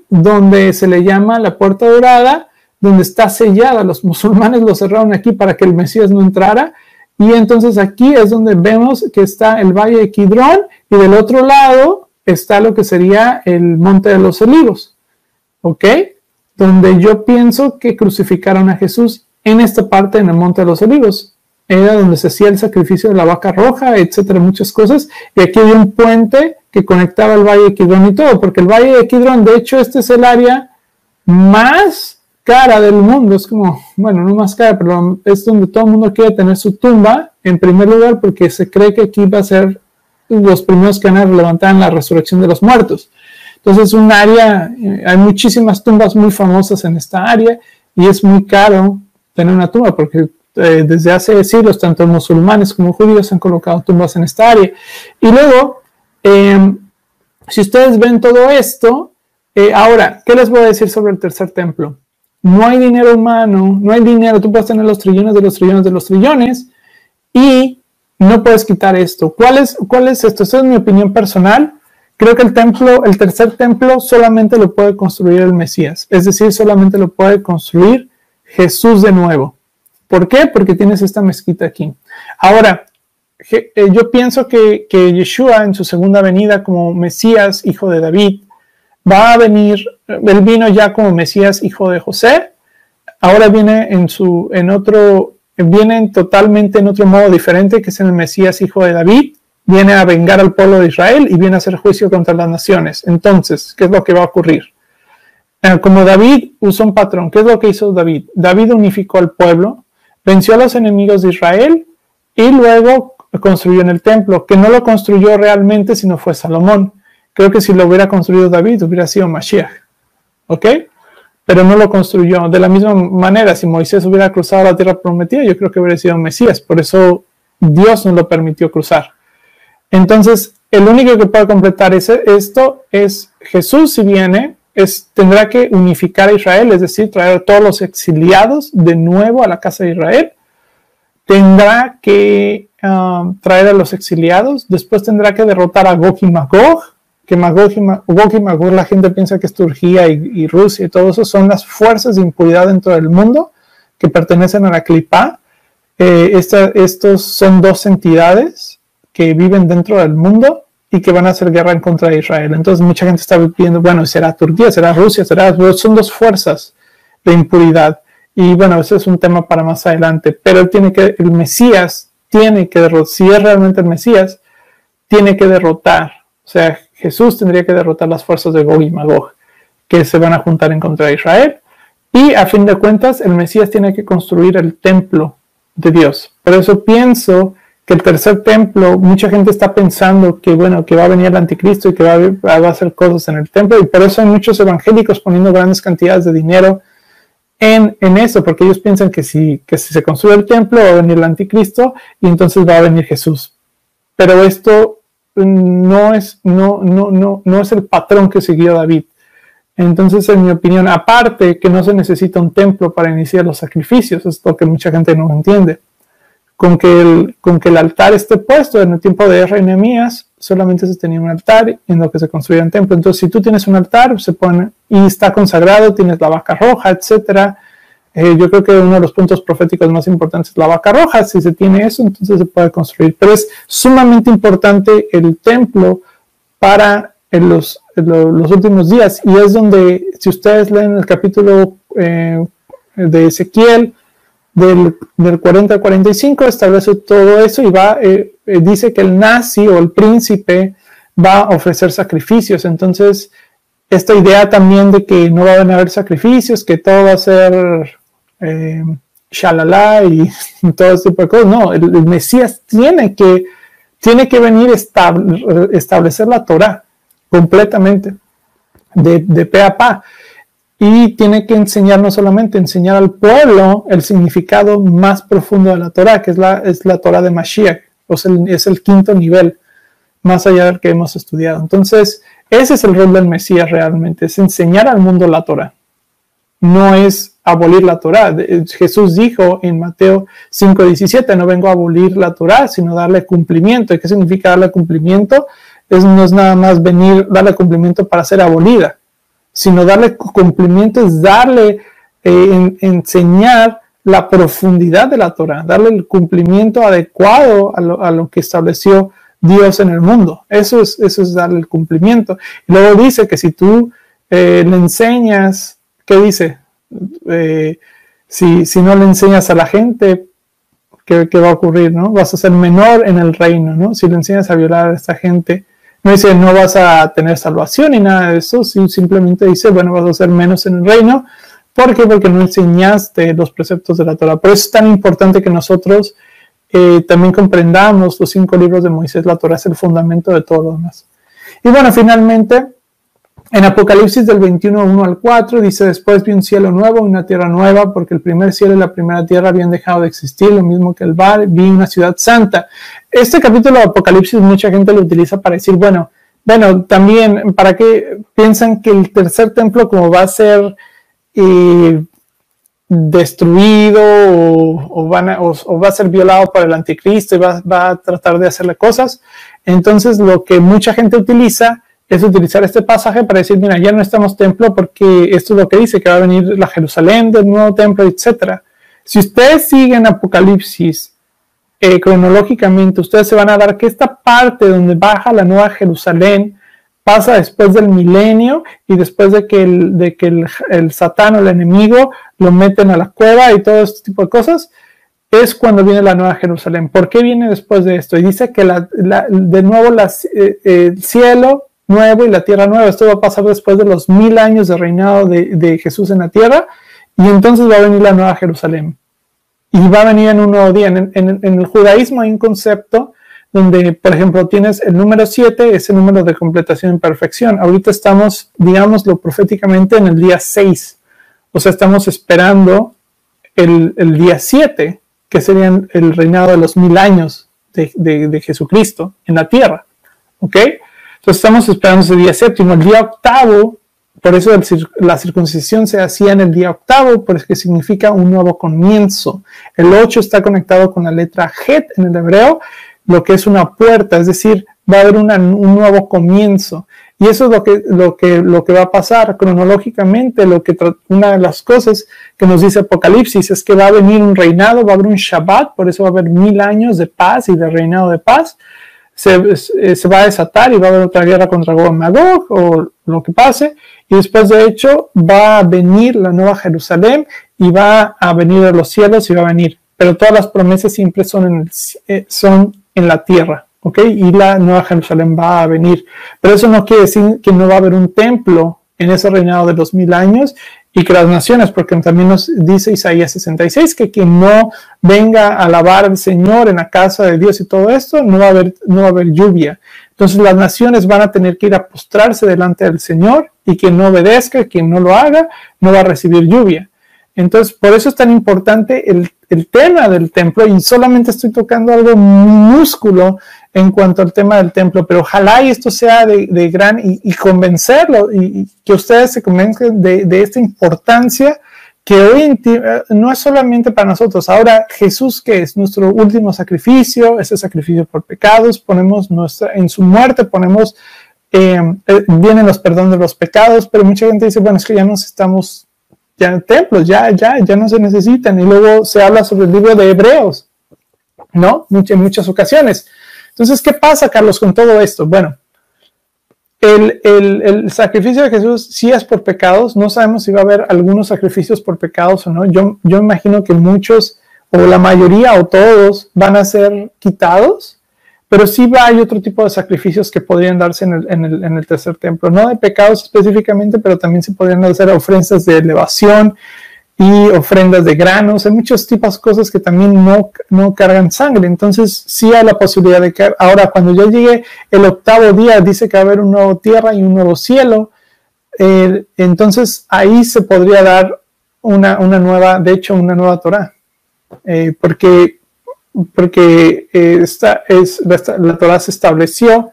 donde se le llama la puerta dorada, donde está sellada. Los musulmanes lo cerraron aquí para que el Mesías no entrara. Y entonces aquí es donde vemos que está el Valle de Kidrón y del otro lado está lo que sería el Monte de los Olivos. ¿Ok? Donde yo pienso que crucificaron a Jesús en esta parte, en el Monte de los Olivos. Era donde se hacía el sacrificio de la vaca roja, etcétera, muchas cosas. Y aquí había un puente que conectaba el Valle de Kidrón y todo, porque el Valle de Kidrón, de hecho, este es el área más cara del mundo, es como, bueno, no más cara, pero es donde todo el mundo quiere tener su tumba, en primer lugar, porque se cree que aquí va a ser los primeros que van a levantar en la resurrección de los muertos. Entonces, un área, hay muchísimas tumbas muy famosas en esta área, y es muy caro tener una tumba, porque desde hace siglos, tanto musulmanes como judíos han colocado tumbas en esta área. Y luego, si ustedes ven todo esto, ahora, ¿qué les voy a decir sobre el tercer templo? No hay dinero humano, no hay dinero, tú puedes tener los trillones de los trillones de los trillones y no puedes quitar esto. ¿Cuál es esto? Esta es mi opinión personal. Creo que el tercer templo solamente lo puede construir el Mesías, es decir, solamente lo puede construir Jesús de nuevo. ¿Por qué? Porque tienes esta mezquita aquí. Ahora, yo pienso que Yeshua en su segunda venida como Mesías, hijo de David, va a venir, él vino ya como Mesías, hijo de José, ahora viene viene totalmente en otro modo diferente, que es en el Mesías, hijo de David, viene a vengar al pueblo de Israel y viene a hacer juicio contra las naciones. Entonces, ¿qué es lo que va a ocurrir? Como David usó un patrón, ¿qué es lo que hizo David? David unificó al pueblo, venció a los enemigos de Israel y luego construyó en el templo, que no lo construyó realmente, sino fue Salomón. Creo que si lo hubiera construido David, hubiera sido Mashiach. ¿Ok? Pero no lo construyó. De la misma manera, si Moisés hubiera cruzado la tierra prometida, yo creo que hubiera sido Mesías. Por eso Dios no lo permitió cruzar. Entonces, el único que puede completar esto es Jesús, si viene, tendrá que unificar a Israel, es decir, traer a todos los exiliados de nuevo a la casa de Israel. Tendrá que traer a los exiliados. Después tendrá que derrotar a Gog y Magog, que Gog y Magog la gente piensa que es Turquía y Rusia y todo eso, son las fuerzas de impuridad dentro del mundo que pertenecen a la Clipá. Estos son dos entidades que viven dentro del mundo y que van a hacer guerra en contra de Israel. Entonces mucha gente está viendo, bueno, ¿será Turquía, será Rusia, son dos fuerzas de impuridad? Y bueno, ese es un tema para más adelante, pero el Mesías tiene que derrotar, si es realmente el Mesías, tiene que derrotar, o sea, Jesús tendría que derrotar las fuerzas de Gog y Magog, que se van a juntar en contra de Israel, y a fin de cuentas, el Mesías tiene que construir el templo de Dios. Por eso pienso que el tercer templo, mucha gente está pensando que, bueno, que va a venir el anticristo y que va a hacer cosas en el templo, y por eso hay muchos evangélicos poniendo grandes cantidades de dinero en eso, porque ellos piensan que si se construye el templo va a venir el anticristo y entonces va a venir Jesús. Pero esto no es el patrón que siguió David. Entonces, en mi opinión, aparte que no se necesita un templo para iniciar los sacrificios, es lo que mucha gente no entiende. Con que el altar esté puesto en el tiempo de Ezra y Nehemías, solamente se tenía un altar en lo que se construía un templo. Entonces, si tú tienes un altar, se pone y está consagrado, tienes la vaca roja, etcétera. Yo creo que uno de los puntos proféticos más importantes es la vaca roja. Si se tiene eso, entonces se puede construir. Pero es sumamente importante el templo para los últimos días. Y es donde, si ustedes leen el capítulo de Ezequiel, del 40 al 45, establece todo eso y dice que el nazi o el príncipe va a ofrecer sacrificios. Entonces, esta idea también de que no van a haber sacrificios, que todo va a ser shalala y todo ese tipo de cosas. No, el Mesías tiene que venir a establecer la Torah completamente, de pe a pa. Y tiene que enseñar, no solamente enseñar al pueblo el significado más profundo de la Torah, que es la Torah de Mashiach, o sea, es el quinto nivel, más allá del que hemos estudiado. Entonces, ese es el rol del Mesías realmente, es enseñar al mundo la Torah. No es abolir la Torah. Jesús dijo en Mateo 5:17, no vengo a abolir la Torah, sino darle cumplimiento. ¿Y qué significa darle cumplimiento? No es nada más darle cumplimiento para ser abolida, sino darle cumplimiento es enseñar la profundidad de la Torah, darle el cumplimiento adecuado a lo que estableció Dios en el mundo. Eso es darle el cumplimiento. Y luego dice que si tú le enseñas, ¿qué dice? Si no le enseñas a la gente, ¿qué va a ocurrir? ¿No? Vas a ser menor en el reino, ¿no? Si le enseñas a violar a esta gente, no dice no vas a tener salvación ni nada de eso, simplemente dice, bueno, vas a ser menos en el reino, ¿Por qué? Porque no enseñaste los preceptos de la Torah. Por eso es tan importante que nosotros también comprendamos los 5 libros de Moisés. La Torah es el fundamento de todo lo demás. Y bueno, finalmente, en Apocalipsis del 21, 1 al 4, dice: después vi un cielo nuevo y una tierra nueva, porque el primer cielo y la primera tierra habían dejado de existir, lo mismo que el mar. Vi una ciudad santa. Este capítulo de Apocalipsis mucha gente lo utiliza para decir, bueno, también, ¿para qué piensan que el tercer templo como va a ser destruido o va a ser violado por el anticristo y va a tratar de hacerle cosas? Entonces lo que mucha gente utiliza es utilizar este pasaje para decir, mira, ya no estamos templo porque esto es lo que dice, que va a venir la Jerusalén del nuevo templo, etc. Si ustedes siguen Apocalipsis cronológicamente, ustedes se van a dar que esta parte donde baja la nueva Jerusalén pasa después del milenio y después de que el Satán o el enemigo lo meten a la cueva y todo este tipo de cosas, es cuando viene la nueva Jerusalén. ¿Por qué viene después de esto? Y dice que de nuevo el cielo nuevo y la tierra nueva, esto va a pasar después de los 1000 años de reinado de Jesús en la tierra, y entonces va a venir la nueva Jerusalén. Y va a venir en un nuevo día. En el judaísmo hay un concepto donde, por ejemplo, tienes el número 7, ese número de completación en perfección. Ahorita estamos, digámoslo proféticamente, en el día 6. O sea, estamos esperando el día 7, que sería el reinado de los 1000 años de Jesucristo en la tierra. ¿Ok? Entonces estamos esperando ese día 7. El día 8, por eso la circuncisión se hacía en el día 8, porque significa un nuevo comienzo. El 8 está conectado con la letra Het en el hebreo, lo que es una puerta, es decir, va a haber un nuevo comienzo. Y eso es lo que va a pasar cronológicamente. Una de las cosas que nos dice Apocalipsis es que va a venir un reinado, va a haber un Shabbat, por eso va a haber 1000 años de paz y de reinado de paz. Se va a desatar y va a haber otra guerra contra Gog y Magog o lo que pase, y después de hecho va a venir la nueva Jerusalén y va a venir de los cielos y va a venir, pero todas las promesas siempre son en la tierra, ¿ok? Y la nueva Jerusalén va a venir, pero eso no quiere decir que no va a haber un templo en ese reinado de los 1000 años y que las naciones, porque también nos dice Isaías 66 que quien no venga a alabar al Señor en la casa de Dios y todo esto, no va a haber lluvia. Entonces las naciones van a tener que ir a postrarse delante del Señor, y quien no obedezca, quien no lo haga, no va a recibir lluvia. Entonces por eso es tan importante el tema del templo, y solamente estoy tocando algo minúsculo en cuanto al tema del templo, pero ojalá y esto sea de gran y convencerlo, y que ustedes se convenzcan de esta importancia que hoy no es solamente para nosotros. Ahora Jesús, que es nuestro último sacrificio, ese sacrificio por pecados, en su muerte ponemos, vienen los perdones de los pecados, pero mucha gente dice, bueno, es que ya nos estamos, ya templos, ya no se necesitan, y luego se habla sobre el libro de Hebreos, ¿no? En muchas ocasiones. Entonces, ¿qué pasa, Carlos, con todo esto? Bueno, el sacrificio de Jesús sí es por pecados. No sabemos si va a haber algunos sacrificios por pecados o no. Yo imagino que muchos, o la mayoría, o todos, van a ser quitados, pero sí hay otro tipo de sacrificios que podrían darse en el tercer templo. No de pecados específicamente, pero también se podrían hacer ofrendas de elevación y ofrendas de granos. Hay muchos tipos de cosas que también no cargan sangre. Entonces sí hay la posibilidad de que ahora, cuando ya llegue el 8º día, dice que va a haber una nueva tierra y un nuevo cielo. Entonces ahí se podría dar una nueva Torah, porque la Torah se estableció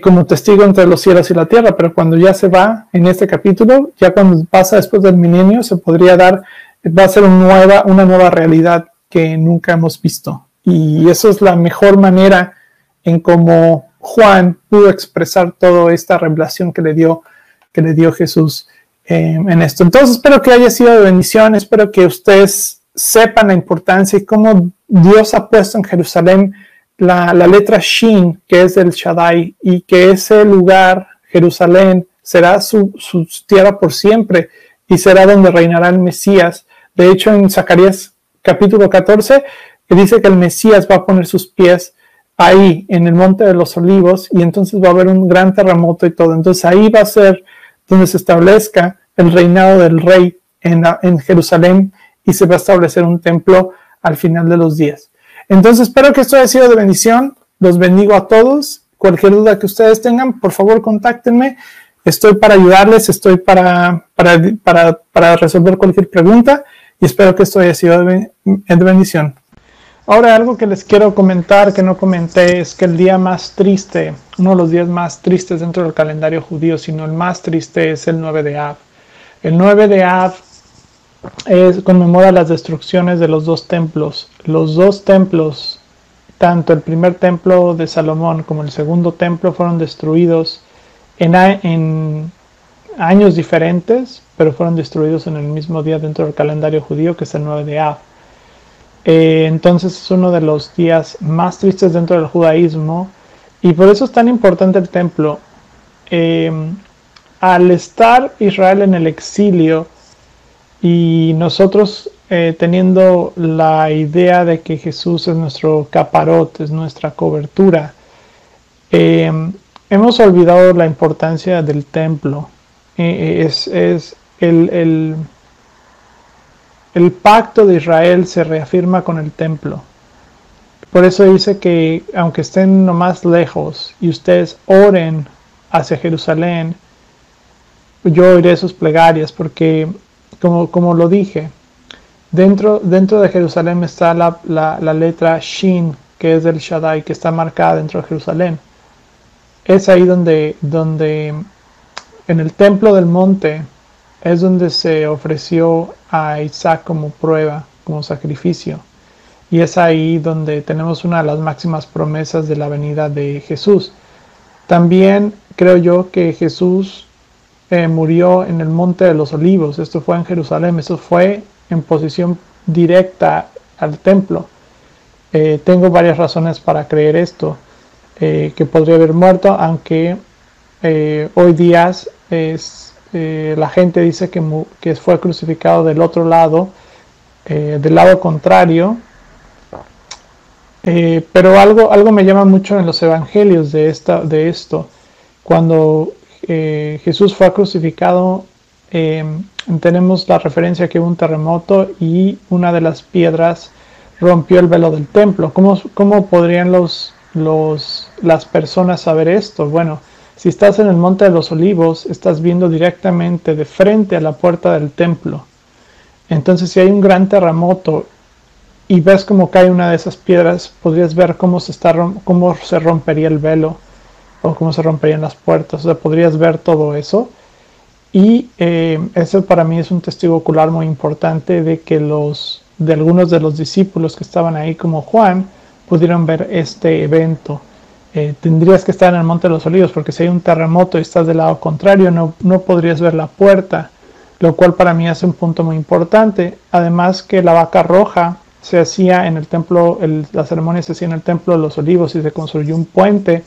como testigo entre los cielos y la tierra, pero cuando ya se va en este capítulo, ya cuando pasa después del milenio, va a ser una nueva realidad que nunca hemos visto. Y eso es la mejor manera en cómo Juan pudo expresar toda esta revelación que le dio Jesús en esto. Entonces espero que haya sido de bendición, espero que ustedes sepan la importancia y cómo Dios ha puesto en Jerusalén la letra Shin, que es del Shaddai, y que ese lugar, Jerusalén, será su tierra por siempre y será donde reinará el Mesías. De hecho, en Zacarías capítulo 14, dice que el Mesías va a poner sus pies ahí en el Monte de los Olivos, y entonces va a haber un gran terremoto y todo. Entonces ahí va a ser donde se establezca el reinado del Rey en Jerusalén y se va a establecer un templo al final de los días. Entonces espero que esto haya sido de bendición. Los bendigo a todos. Cualquier duda que ustedes tengan, por favor contáctenme. Estoy para ayudarles, estoy para resolver cualquier pregunta y espero que esto haya sido de bendición. Ahora, algo que les quiero comentar que no comenté es que el día más triste, uno de los días más tristes dentro del calendario judío, sino el más triste, es el 9 de Av. El 9 de Av conmemora las destrucciones de los dos templos. Los dos templos, tanto el primer templo de Salomón como el segundo templo, fueron destruidos en años diferentes, pero fueron destruidos en el mismo día dentro del calendario judío, que es el 9 de Av. Entonces es uno de los días más tristes dentro del judaísmo y por eso es tan importante el templo. Al estar Israel en el exilio y nosotros teniendo la idea de que Jesús es nuestro caparot, es nuestra cobertura, hemos olvidado la importancia del templo. El pacto de Israel se reafirma con el templo. Por eso dice que aunque estén nomás lejos y ustedes oren hacia Jerusalén, yo oiré sus plegarias, porque como lo dije, dentro de Jerusalén está la letra Shin, que es del Shaddai, que está marcada dentro de Jerusalén. Es ahí donde en el templo del monte es donde se ofreció a Isaac como prueba, como sacrificio. Y es ahí donde tenemos una de las máximas promesas de la venida de Jesús. También creo yo que Jesús murió en el Monte de los Olivos. Esto fue en Jerusalén, esto fue en posición directa al templo. Tengo varias razones para creer esto, que podría haber muerto, aunque hoy día la gente dice que fue crucificado del otro lado, del lado contrario, pero algo me llama mucho en los evangelios de esto. Cuando Jesús fue crucificado, tenemos la referencia que hubo un terremoto y una de las piedras rompió el velo del templo. ¿Cómo podrían las personas saber esto? Bueno, si estás en el Monte de los Olivos, estás viendo directamente de frente a la puerta del templo. Entonces, si hay un gran terremoto y ves cómo cae una de esas piedras, podrías ver cómo se rompería el velo o cómo se romperían las puertas. O sea, podrías ver todo eso. Y eso para mí es un testigo ocular muy importante de que algunos de los discípulos que estaban ahí, como Juan, pudieron ver este evento. Tendrías que estar en el Monte de los Olivos, porque si hay un terremoto y estás del lado contrario, no podrías ver la puerta, lo cual para mí es un punto muy importante. Además que la vaca roja se hacía en el templo, la ceremonia se hacía en el Templo de los Olivos y se construyó un puente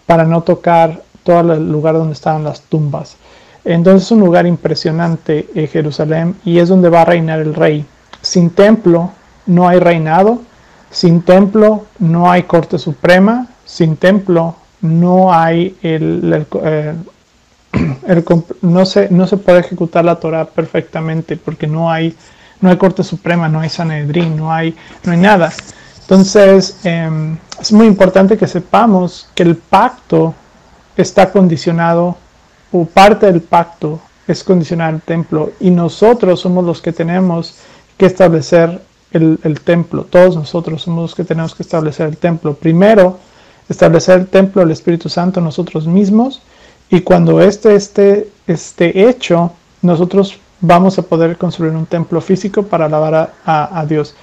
para no tocar todo el lugar donde estaban las tumbas. Entonces es un lugar impresionante, Jerusalén, y es donde va a reinar el rey. Sin templo no hay reinado, sin templo no hay corte suprema, sin templo no hay no se puede ejecutar la Torah perfectamente, porque no hay corte suprema, no hay Sanedrín, no hay nada. Entonces es muy importante que sepamos que el pacto está condicionado, o parte del pacto es condicionar el templo, y nosotros somos los que tenemos que establecer el templo. Todos nosotros somos los que tenemos que establecer el templo. Primero, establecer el templo del Espíritu Santo nosotros mismos, y cuando este esté hecho, nosotros vamos a poder construir un templo físico para alabar a Dios.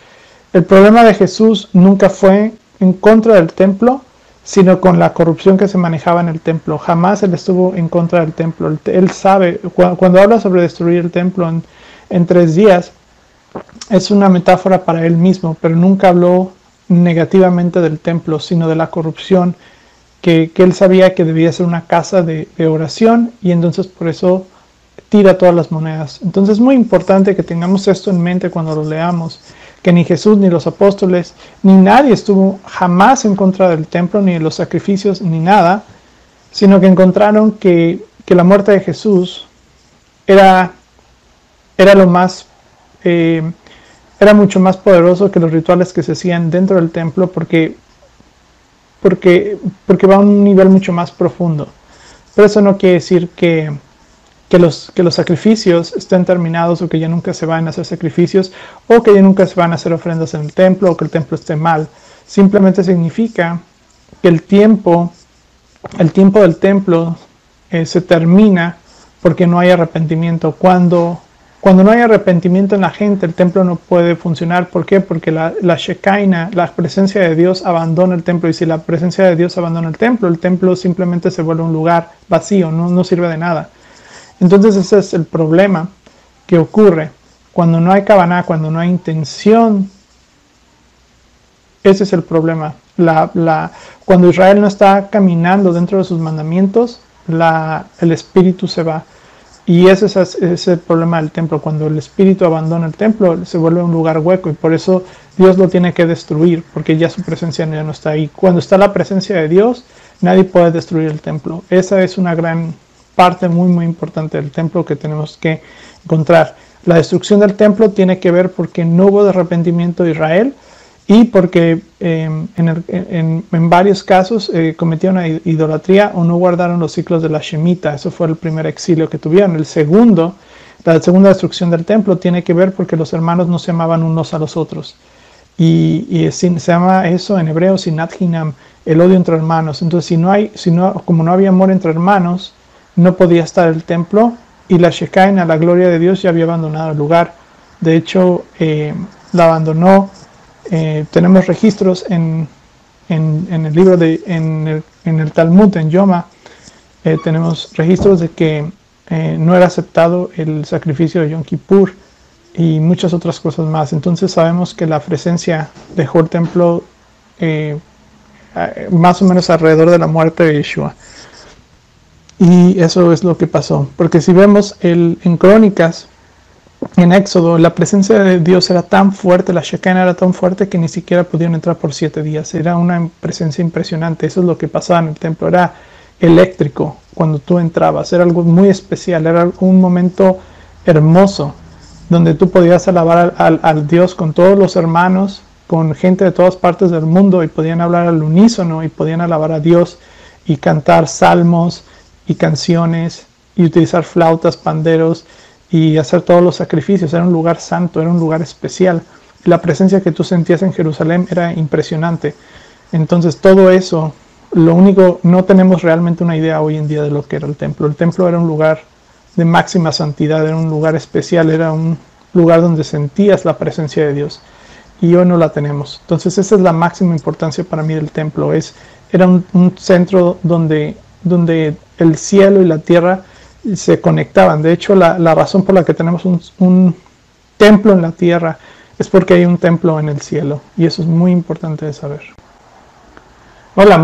El problema de Jesús nunca fue en contra del templo, sino con la corrupción que se manejaba en el templo. Jamás él estuvo en contra del templo. Él sabe, cuando habla sobre destruir el templo en 3 días, es una metáfora para él mismo, pero nunca habló negativamente del templo, sino de la corrupción, que él sabía que debía ser una casa de oración, y entonces por eso tira todas las monedas. Entonces es muy importante que tengamos esto en mente cuando lo leamos, que ni Jesús, ni los apóstoles, ni nadie estuvo jamás en contra del templo, ni de los sacrificios, ni nada, sino que encontraron que la muerte de Jesús era era lo más, era mucho más poderoso que los rituales que se hacían dentro del templo porque va a un nivel mucho más profundo. Pero eso no quiere decir que los sacrificios estén terminados o que ya nunca se van a hacer sacrificios o que ya nunca se van a hacer ofrendas en el templo o que el templo esté mal. Simplemente significa que el tiempo del templo se termina porque no hay arrepentimiento. Cuando no hay arrepentimiento en la gente, el templo no puede funcionar. ¿Por qué? Porque la Shekinah, la presencia de Dios, abandona el templo. Y si la presencia de Dios abandona el templo simplemente se vuelve un lugar vacío, no sirve de nada. Entonces ese es el problema que ocurre. Cuando no hay Kavaná, cuando no hay intención, ese es el problema. Cuando Israel no está caminando dentro de sus mandamientos, el espíritu se va. Y ese es el problema del templo. Cuando el espíritu abandona el templo, se vuelve un lugar hueco. Y por eso Dios lo tiene que destruir, porque ya su presencia ya no está ahí. Cuando está la presencia de Dios, nadie puede destruir el templo. Esa es una gran parte muy muy importante del templo que tenemos que encontrar. La destrucción del templo tiene que ver porque no hubo arrepentimiento de Israel y porque en varios casos cometieron idolatría o no guardaron los ciclos de la Shemitah. Eso fue el primer exilio que tuvieron. La segunda destrucción del templo tiene que ver porque los hermanos no se amaban unos a los otros. Y se llama eso en hebreo sinat hinam, el odio entre hermanos. Entonces como no había amor entre hermanos, no podía estar el templo y la Shekinah, la gloria de Dios, ya había abandonado el lugar. De hecho, la abandonó. Tenemos registros en el libro en el Talmud, en Yoma, tenemos registros de que no era aceptado el sacrificio de Yom Kippur y muchas otras cosas más. Entonces sabemos que la presencia dejó el templo más o menos alrededor de la muerte de Yeshua. Y eso es lo que pasó. Porque si vemos en Crónicas, en Éxodo, la presencia de Dios era tan fuerte, la Shekinah era tan fuerte que ni siquiera pudieron entrar por 7 días. Era una presencia impresionante. Eso es lo que pasaba en el templo. Era eléctrico cuando tú entrabas. Era algo muy especial. Era un momento hermoso donde tú podías alabar al Dios con todos los hermanos, con gente de todas partes del mundo, y podían hablar al unísono y podían alabar a Dios y cantar salmos y canciones y utilizar flautas, panderos y hacer todos los sacrificios. Era un lugar santo, era un lugar especial. La presencia que tú sentías en Jerusalén era impresionante. Entonces todo eso, no tenemos realmente una idea hoy en día de lo que era el templo. El templo era un lugar de máxima santidad, era un lugar especial, era un lugar donde sentías la presencia de Dios. Y hoy no la tenemos. Entonces esa es la máxima importancia para mí del templo. Era un centro donde el cielo y la tierra se conectaban. De hecho, la razón por la que tenemos un templo en la tierra es porque hay un templo en el cielo. Y eso es muy importante de saber. Hola,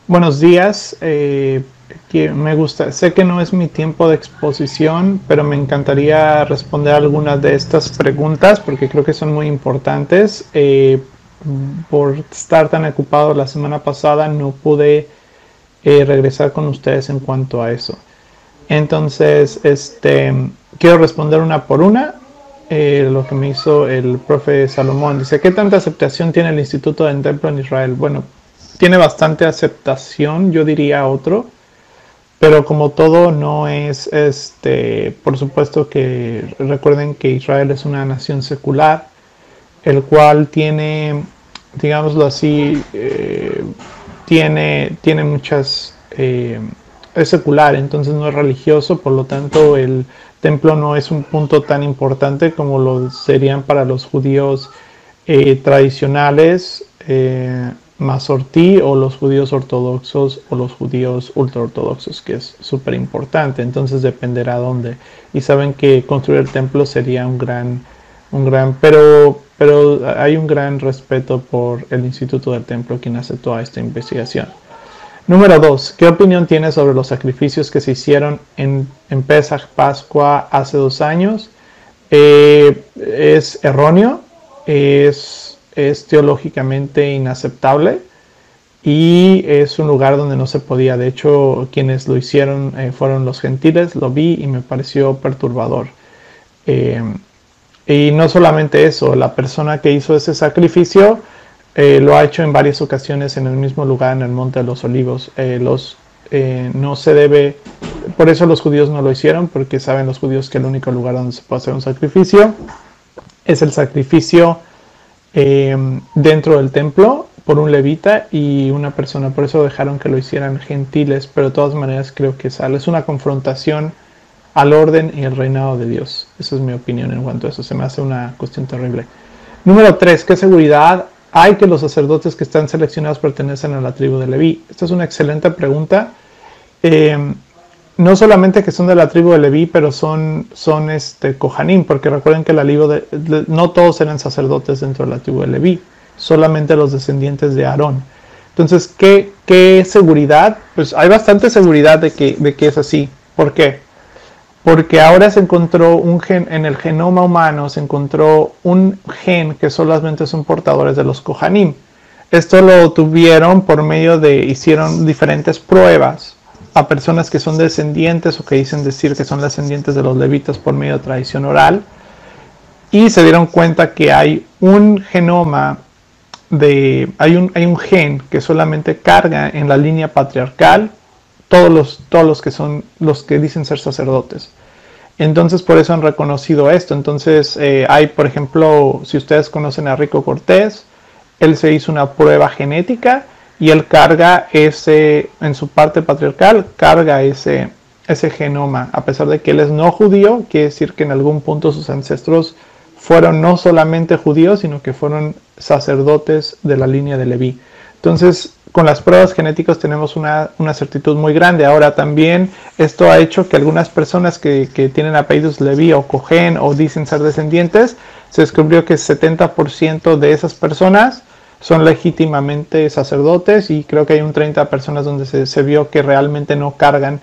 buenos días. Sé que no es mi tiempo de exposición, pero me encantaría responder algunas de estas preguntas porque creo que son muy importantes. Por estar tan ocupado la semana pasada no pude regresar con ustedes en cuanto a eso. Entonces quiero responder una por una. Lo que me hizo el profe Salomón dice: ¿qué tanta aceptación tiene el Instituto del Templo en Israel? Bueno, tiene bastante aceptación, yo diría otro, pero como todo no es por supuesto que recuerden que Israel es una nación secular, el cual tiene, digámoslo así, tiene muchas, es secular, entonces no es religioso, por lo tanto el templo no es un punto tan importante como lo serían para los judíos tradicionales, Masortí, o los judíos ortodoxos o los judíos ultraortodoxos, que es súper importante. Entonces dependerá dónde. Y saben que construir el templo sería pero hay un gran respeto por el Instituto del Templo, quien hace toda esta investigación. Número 2. ¿Qué opinión tienes sobre los sacrificios que se hicieron en Pesach, Pascua, hace 2 años? Es erróneo, es teológicamente inaceptable. y es un lugar donde no se podía. De hecho, quienes lo hicieron fueron los gentiles. Lo vi y me pareció perturbador. Y no solamente eso, la persona que hizo ese sacrificio lo ha hecho en varias ocasiones en el mismo lugar, en el Monte de los Olivos. No se debe, por eso los judíos no lo hicieron, porque saben los judíos que el único lugar donde se puede hacer un sacrificio es el sacrificio dentro del templo por un levita y una persona. Por eso dejaron que lo hicieran gentiles, pero de todas maneras creo que es una confrontación al orden y el reinado de Dios. Esa es mi opinión en cuanto a eso. Se me hace una cuestión terrible. Número 3. ¿Qué seguridad hay que los sacerdotes que están seleccionados pertenecen a la tribu de Leví? Esta es una excelente pregunta. No solamente que son de la tribu de Leví, pero son Kohanim, porque recuerden que no todos eran sacerdotes dentro de la tribu de Leví, solamente los descendientes de Aarón. Entonces, ¿qué seguridad? Pues hay bastante seguridad de que es así. ¿Por qué? Porque ahora se encontró un gen, en el genoma humano se encontró un gen que solamente son portadores de los Kohanim. Esto lo tuvieron hicieron diferentes pruebas a personas que son descendientes o que dicen decir que son descendientes de los levitas por medio de tradición oral, y se dieron cuenta que hay un genoma hay un gen que solamente carga en la línea patriarcal todos los que son los que dicen ser sacerdotes. Entonces por eso han reconocido esto. Entonces hay, por ejemplo, si ustedes conocen a Rico Cortés, él se hizo una prueba genética y él carga en su parte patriarcal, carga ese genoma. A pesar de que él es no judío, quiere decir que en algún punto sus ancestros fueron no solamente judíos, sino que fueron sacerdotes de la línea de Leví. Entonces, con las pruebas genéticas tenemos una certitud muy grande. Ahora también esto ha hecho que algunas personas que tienen apellidos Leví o Cohen o dicen ser descendientes, se descubrió que el 70% de esas personas son legítimamente sacerdotes, y creo que hay un 30 personas donde se vio que realmente no cargan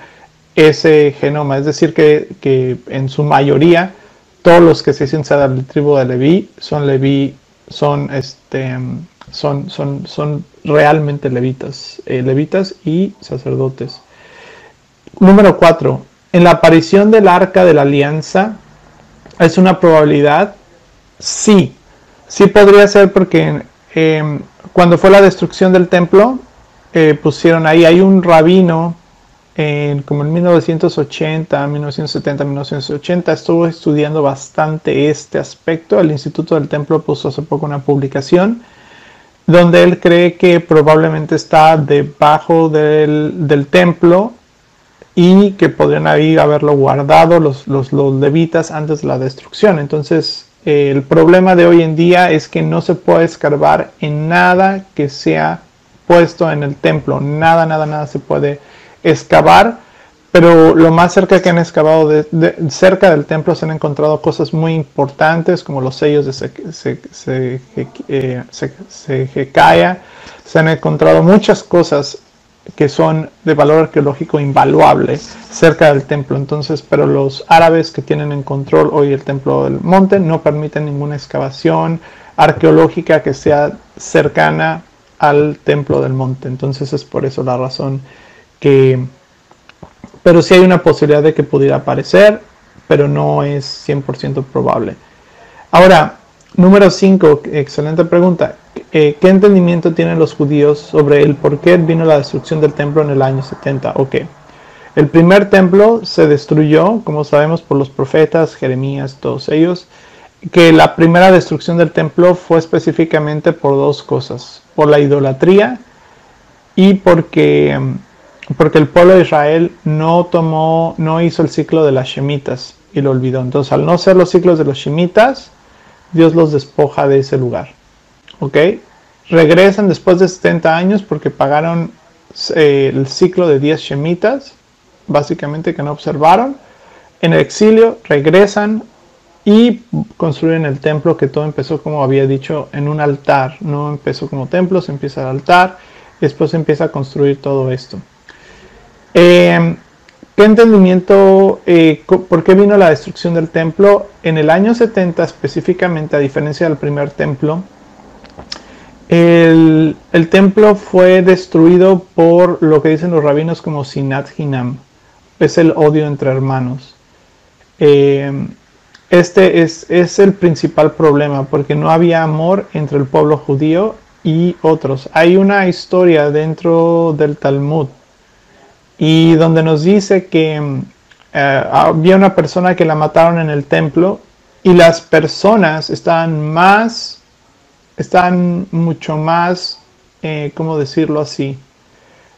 ese genoma. Es decir, que en su mayoría todos los que se dicen ser de la tribu de Leví son realmente levitas y sacerdotes. Número 4. En la aparición del Arca de la Alianza, ¿es una probabilidad? Sí podría ser, porque cuando fue la destrucción del templo, pusieron ahí, hay un rabino, como en 1980, 1970, 1980, estuvo estudiando bastante este aspecto. El Instituto del Templo puso hace poco una publicación donde él cree que probablemente está debajo del templo y que podrían haberlo guardado los levitas antes de la destrucción. Entonces, el problema de hoy en día es que no se puede escarbar en nada que sea puesto en el templo. Nada se puede excavar, pero lo más cerca que han excavado cerca del templo se han encontrado cosas muy importantes, como los sellos de Sekhaya. Se han encontrado muchas cosas que son de valor arqueológico invaluable cerca del templo. Entonces, pero los árabes que tienen en control hoy el templo del monte no permiten ninguna excavación arqueológica que sea cercana al templo del monte. Entonces es por eso la razón pero sí hay una posibilidad de que pudiera aparecer, pero no es 100% probable. Ahora, número 5, excelente pregunta. ¿Qué entendimiento tienen los judíos sobre el por qué vino la destrucción del templo en el año 70? Ok. El primer templo se destruyó, como sabemos, por los profetas, Jeremías, todos ellos. Que la primera destrucción del templo fue específicamente por dos cosas: por la idolatría y porque el pueblo de Israel no hizo el ciclo de las Shemitas y lo olvidó. Entonces, al no ser los ciclos de los Shemitas, Dios los despoja de ese lugar. ¿Ok? Regresan después de 70 años porque pagaron el ciclo de 10 Shemitas, básicamente, que no observaron. En el exilio regresan y construyen el templo, que todo empezó, como había dicho, en un altar. No empezó como templo, se empieza el altar, y después se empieza a construir todo esto. ¿Qué entendimiento? ¿Por qué vino la destrucción del templo? En el año 70 específicamente, a diferencia del primer templo, El templo fue destruido por lo que dicen los rabinos como Sinat Hinam. Es el odio entre hermanos. Este es el principal problema, porque no había amor entre el pueblo judío y otros. Hay una historia dentro del Talmud y donde nos dice que había una persona que la mataron en el templo y las personas están mucho más, ¿cómo decirlo así?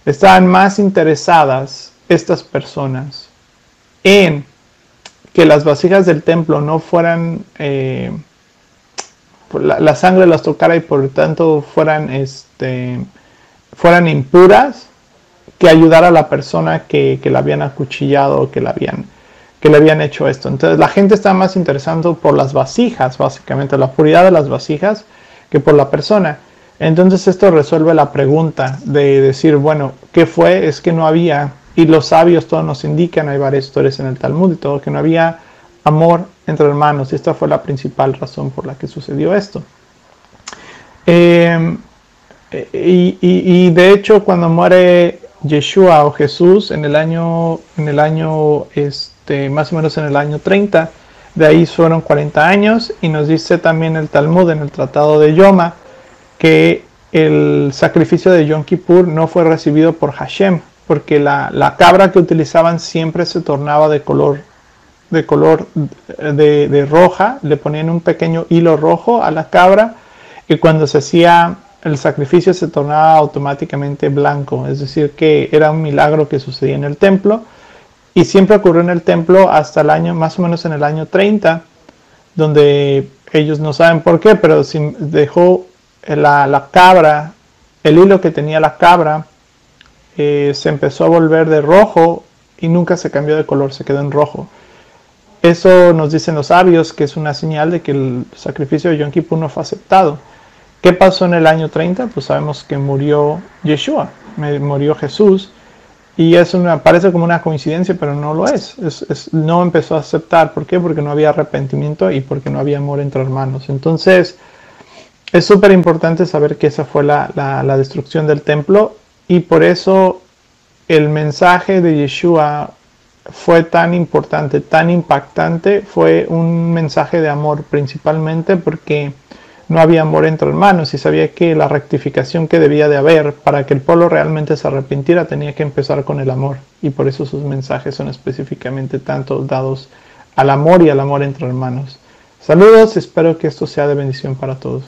Estaban más interesadas estas personas en que las vasijas del templo no fueran, la sangre las tocara y por tanto fueran impuras, que ayudar a la persona que la habían acuchillado o que le habían hecho esto. Entonces la gente está más interesando por las vasijas, básicamente la puridad de las vasijas, que por la persona. Entonces esto resuelve la pregunta de decir, bueno, ¿qué fue? Es que no había, y los sabios todos nos indican, hay varias historias en el Talmud y todo, que no había amor entre hermanos, y esta fue la principal razón por la que sucedió esto. Y de hecho cuando muere Yeshua o Jesús en el año más o menos en el año 30, de ahí fueron 40 años, y nos dice también el Talmud en el Tratado de Yoma que el sacrificio de Yom Kippur no fue recibido por Hashem, porque la cabra que utilizaban siempre se tornaba de color roja, le ponían un pequeño hilo rojo a la cabra, y cuando se hacía el sacrificio se tornaba automáticamente blanco, es decir que era un milagro que sucedía en el templo, y siempre ocurrió en el templo hasta el año, más o menos en el año 30, donde ellos no saben por qué, pero dejó la cabra, el hilo que tenía la cabra, se empezó a volver de rojo y nunca se cambió de color, se quedó en rojo. Eso nos dicen los sabios que es una señal de que el sacrificio de Yom Kippur no fue aceptado. ¿Qué pasó en el año 30? Pues sabemos que murió Yeshua, murió Jesús, y eso parece como una coincidencia, pero no lo es. No empezó a aceptar. ¿Por qué? Porque no había arrepentimiento y porque no había amor entre hermanos. Entonces es súper importante saber que esa fue la destrucción del templo, y por eso el mensaje de Yeshua fue tan importante, tan impactante. Fue un mensaje de amor principalmente porque no había amor entre hermanos, y sabía que la rectificación que debía de haber para que el pueblo realmente se arrepintiera tenía que empezar con el amor, y por eso sus mensajes son específicamente tanto dados al amor y al amor entre hermanos. Saludos, espero que esto sea de bendición para todos.